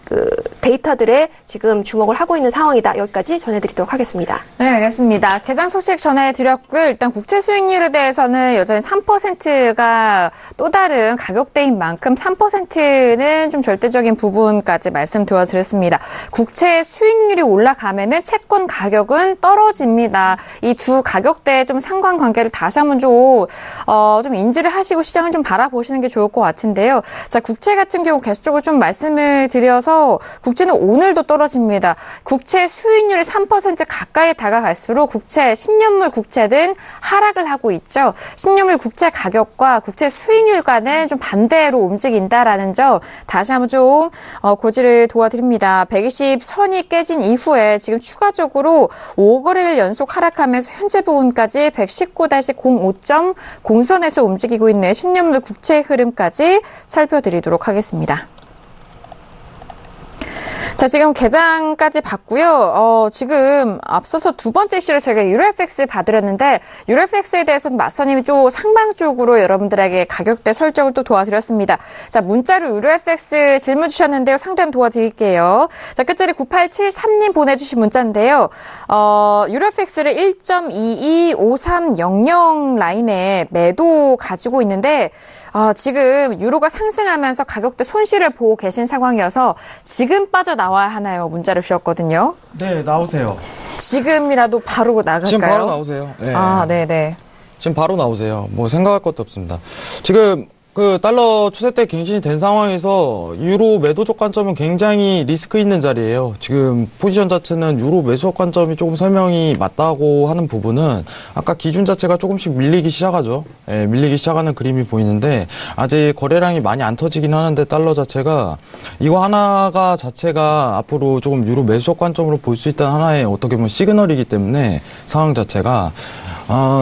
그 데이터들에 지금 주목을 하고 있는 상황이다. 여기까지 전해드리도록 하겠습니다. 네, 알겠습니다. 개장 소식 전해드렸고요. 일단 국채 수익률에 대해서는 여전히 3%가 또 다른 가격대인 만큼 3%는 좀 절대적인 부분까지 말씀드렸습니다. 국채 수익률이 올라가면은 채권 가격은 떨어집니다. 이 두 가격대의 좀 상관관계를 다시 한번 좀 인지를 하시고 시장을 좀 바라보시는 게 좋을 것 같은데요. 자, 국채 같은 경우 계속적으로 좀 말씀을 드려서 국채는 오늘도 떨어집니다. 국채 수익률이 3% 가까이 다가갈수록 10년물 국채는 하락을 하고 있죠. 10년물 국채 가격과 국채 수익률 간은 좀 반대로 움직인다라는 점 다시 한번 좀 고지를 도와드립니다. 120선이 깨진 이후에 지금 추가적으로 5거래일 연속 하락하면서 현재 부분까지 119-05점 공선에서 움직이고 있는 10년물 국채 흐름까지 살펴드리도록 하겠습니다. 자, 지금 개장까지 봤고요. 지금 앞서서 두 번째 이슈로 저희가 유로FX 봐드렸는데 유로FX에 대해서는 마스터님이 좀 상방 쪽으로 여러분들에게 가격대 설정을 또 도와드렸습니다. 자, 문자로 유로FX 질문 주셨는데요. 상담 도와드릴게요. 자, 끝자리 9873님 보내주신 문자인데요. 유로FX를 1.225300 라인에 매도 가지고 있는데 지금 유로가 상승하면서 가격대 손실을 보고 계신 상황이어서 지금 빠져나와야 하나요? 문자를 주셨거든요. 네, 나오세요. 지금이라도 바로 나갈까요? 지금 바로 나오세요. 네. 네네. 지금 바로 나오세요. 뭐 생각할 것도 없습니다. 지금 그 달러 추세대 갱신이 된 상황에서 유로 매도적 관점은 굉장히 리스크 있는 자리예요. 지금 포지션 자체는 유로 매수적 관점이 조금 설명이 맞다고 하는 부분은 아까 기준 자체가 조금씩 밀리기 시작하죠. 예, 밀리기 시작하는 그림이 보이는데 아직 거래량이 많이 안 터지긴 하는데 달러 자체가 이거 하나가 자체가 앞으로 조금 유로 매수적 관점으로 볼 수 있다는 하나의 어떻게 보면 시그널이기 때문에 상황 자체가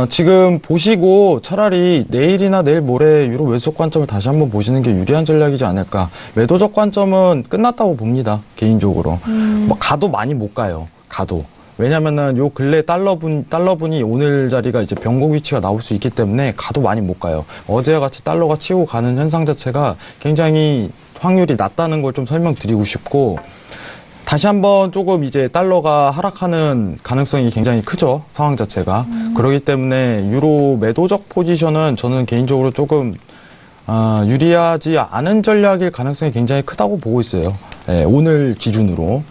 지금 보시고 차라리 내일이나 내일 모레 유로 매수적 관점을 다시 한번 보시는 게 유리한 전략이지 않을까. 매도적 관점은 끝났다고 봅니다. 개인적으로. 뭐 가도 많이 못 가요. 가도. 왜냐면은 요 근래 달러분이 오늘 자리가 이제 변곡 위치가 나올 수 있기 때문에 가도 많이 못 가요. 어제와 같이 달러가 치고 가는 현상 자체가 굉장히 확률이 낮다는 걸 좀 설명드리고 싶고, 다시 한번 조금 이제 달러가 하락하는 가능성이 굉장히 크죠. 상황 자체가. 그렇기 때문에 유로 매도적 포지션은 저는 개인적으로 조금 유리하지 않은 전략일 가능성이 굉장히 크다고 보고 있어요. 예, 오늘 기준으로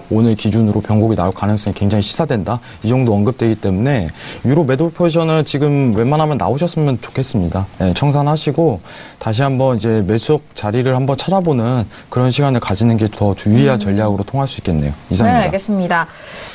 변곡이 나올 가능성이 굉장히 시사된다. 이 정도 언급되기 때문에 유로 매도 포지션은 지금 웬만하면 나오셨으면 좋겠습니다. 예, 청산하시고 다시 한번 이제 매수적 자리를 한번 찾아보는 그런 시간을 가지는 게 더 유리한 전략으로 통할 수 있겠네요. 이상입니다. 네, 알겠습니다.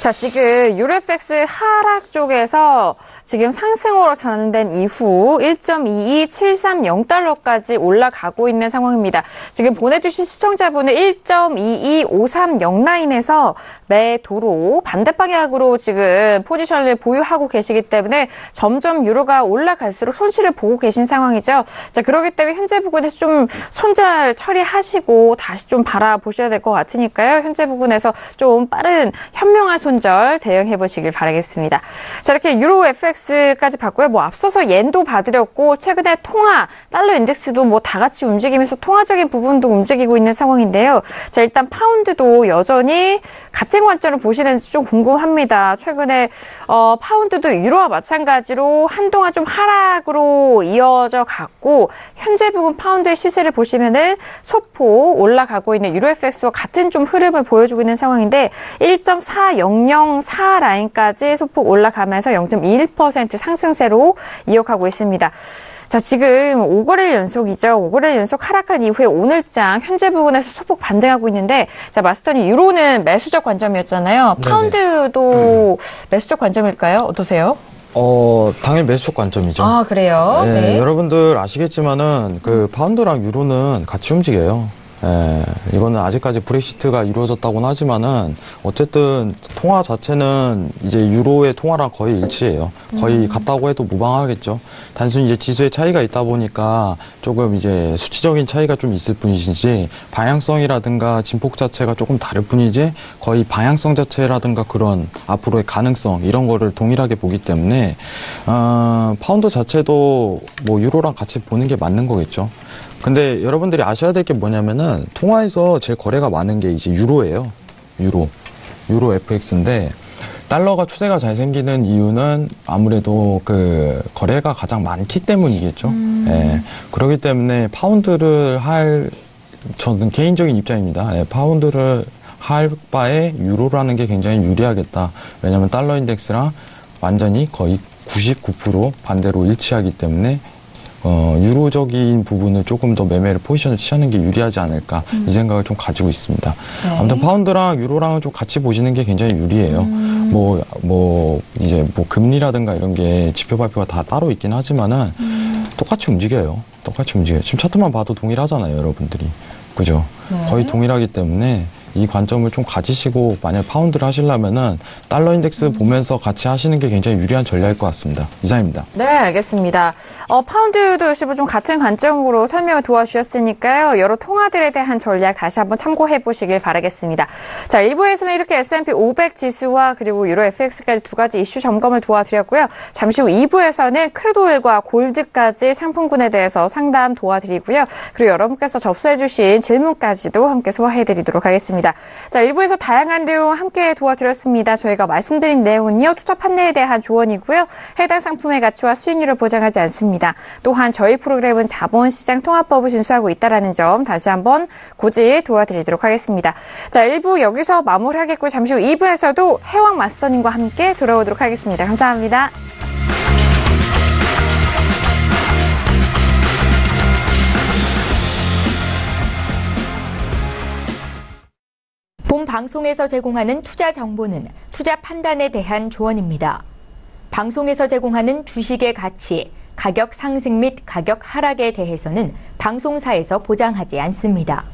자, 지금 유로FX 하락 쪽에서 지금 상승으로 전환된 이후 1.22730달러까지 올라가고 있는 상황입니다. 지금 보내주신 시청자분은 1.22530 라인에서 매도로 반대 방향으로 지금 포지션을 보유하고 계시기 때문에 점점 유로가 올라갈수록 손실을 보고 계신 상황이죠. 자, 그렇기 때문에 현재 부근에서 좀 손절 처리하시고 다시 좀 바라보셔야 될 것 같으니까요. 현재 부근에서 좀 빠른 현명한 손절 대응해 보시길 바라겠습니다. 자, 이렇게 유로 FX까지 봤고요. 뭐 앞서서 옌도 봐드렸고 최근에 통화 달러 인덱스도 뭐 다 같이 움직이면서 통화적인 부분도 움직이고 있는 상황인데요. 자, 일단 파운드도 여전히 같은 관점을 보시는지 좀 궁금합니다. 최근에 파운드도 유로와 마찬가지로 한동안 좀 하락으로 이어져 갔고 현재 부분 파운드의 시세를 보시면은 소폭 올라가고 있는 유로 FX와 같은 좀 흐름을 보여주고 있는 상황인데 1.4004 라인까지 소폭 올라가면서 0.21% 상승세로 이어가고 있습니다. 자, 지금 5거래일 연속이죠. 5거래일 연속 하락한 이후에 오늘장 현재 부분에서 소폭 반등하고 있는데, 자, 마스터님 유로는 매수적 관점이었잖아요. 파운드도 매수적 관점일까요? 어떠세요? 당연히 매수적 관점이죠. 아, 그래요? 네, 네. 여러분들 아시겠지만은 그 파운드랑 유로는 같이 움직여요. 예, 이거는 아직까지 브렉시트가 이루어졌다고는 하지만은 어쨌든 통화 자체는 이제 유로의 통화랑 거의 일치해요. 거의 같다고 해도 무방하겠죠. 단순히 이제 지수의 차이가 있다 보니까 조금 이제 수치적인 차이가 좀 있을 뿐이지 방향성이라든가 진폭 자체가 조금 다를 뿐이지 거의 방향성 자체라든가 그런 앞으로의 가능성 이런 거를 동일하게 보기 때문에 파운드 자체도 뭐 유로랑 같이 보는 게 맞는 거겠죠. 근데 여러분들이 아셔야 될 게 뭐냐면은 통화에서 제일 거래가 많은 게 이제 유로예요. 유로 FX인데 달러가 추세가 잘 생기는 이유는 아무래도 그 거래가 가장 많기 때문이겠죠. 예. 그렇기 때문에 파운드를 저는 개인적인 입장입니다. 예, 파운드를 할 바에 유로라는 게 굉장히 유리하겠다. 왜냐하면 달러 인덱스랑 완전히 거의 99% 반대로 일치하기 때문에 유로적인 부분을 조금 더 매매를 포지션을 취하는 게 유리하지 않을까 이 생각을 좀 가지고 있습니다. 네. 아무튼 파운드랑 유로랑은 좀 같이 보시는 게 굉장히 유리해요. 이제 금리라든가 이런 게 지표 발표가 다 따로 있긴 하지만은 똑같이 움직여요. 지금 차트만 봐도 동일하잖아요, 여러분들이. 그죠? 네. 거의 동일하기 때문에 이 관점을 좀 가지시고 만약 파운드를 하시려면은 달러 인덱스 보면서 같이 하시는 게 굉장히 유리한 전략일 것 같습니다. 이상입니다. 네, 알겠습니다. 파운드도 역시 좀 같은 관점으로 설명을 도와주셨으니까요. 여러 통화들에 대한 전략 다시 한번 참고해 보시길 바라겠습니다. 자, 1부에서는 이렇게 S&P 500 지수와 그리고 유로 FX까지 두 가지 이슈 점검을 도와드렸고요. 잠시 후 2부에서는 크루드 오일과 골드까지 상품군에 대해서 상담 도와드리고요. 그리고 여러분께서 접수해 주신 질문까지도 함께 소화해 드리도록 하겠습니다. 자, 1부에서 다양한 내용 함께 도와드렸습니다. 저희가 말씀드린 내용은요, 투자 판례에 대한 조언이고요. 해당 상품의 가치와 수익률을 보장하지 않습니다. 또한 저희 프로그램은 자본시장 통합법을 준수하고 있다는 점 다시 한번 고지 도와드리도록 하겠습니다. 자, 1부 여기서 마무리하겠고요. 잠시 후 2부에서도 해왕 마스터님과 함께 돌아오도록 하겠습니다. 감사합니다. 본 방송에서 제공하는 투자 정보는 투자 판단에 대한 조언입니다. 방송에서 제공하는 주식의 가치, 가격 상승 및 가격 하락에 대해서는 방송사에서 보장하지 않습니다.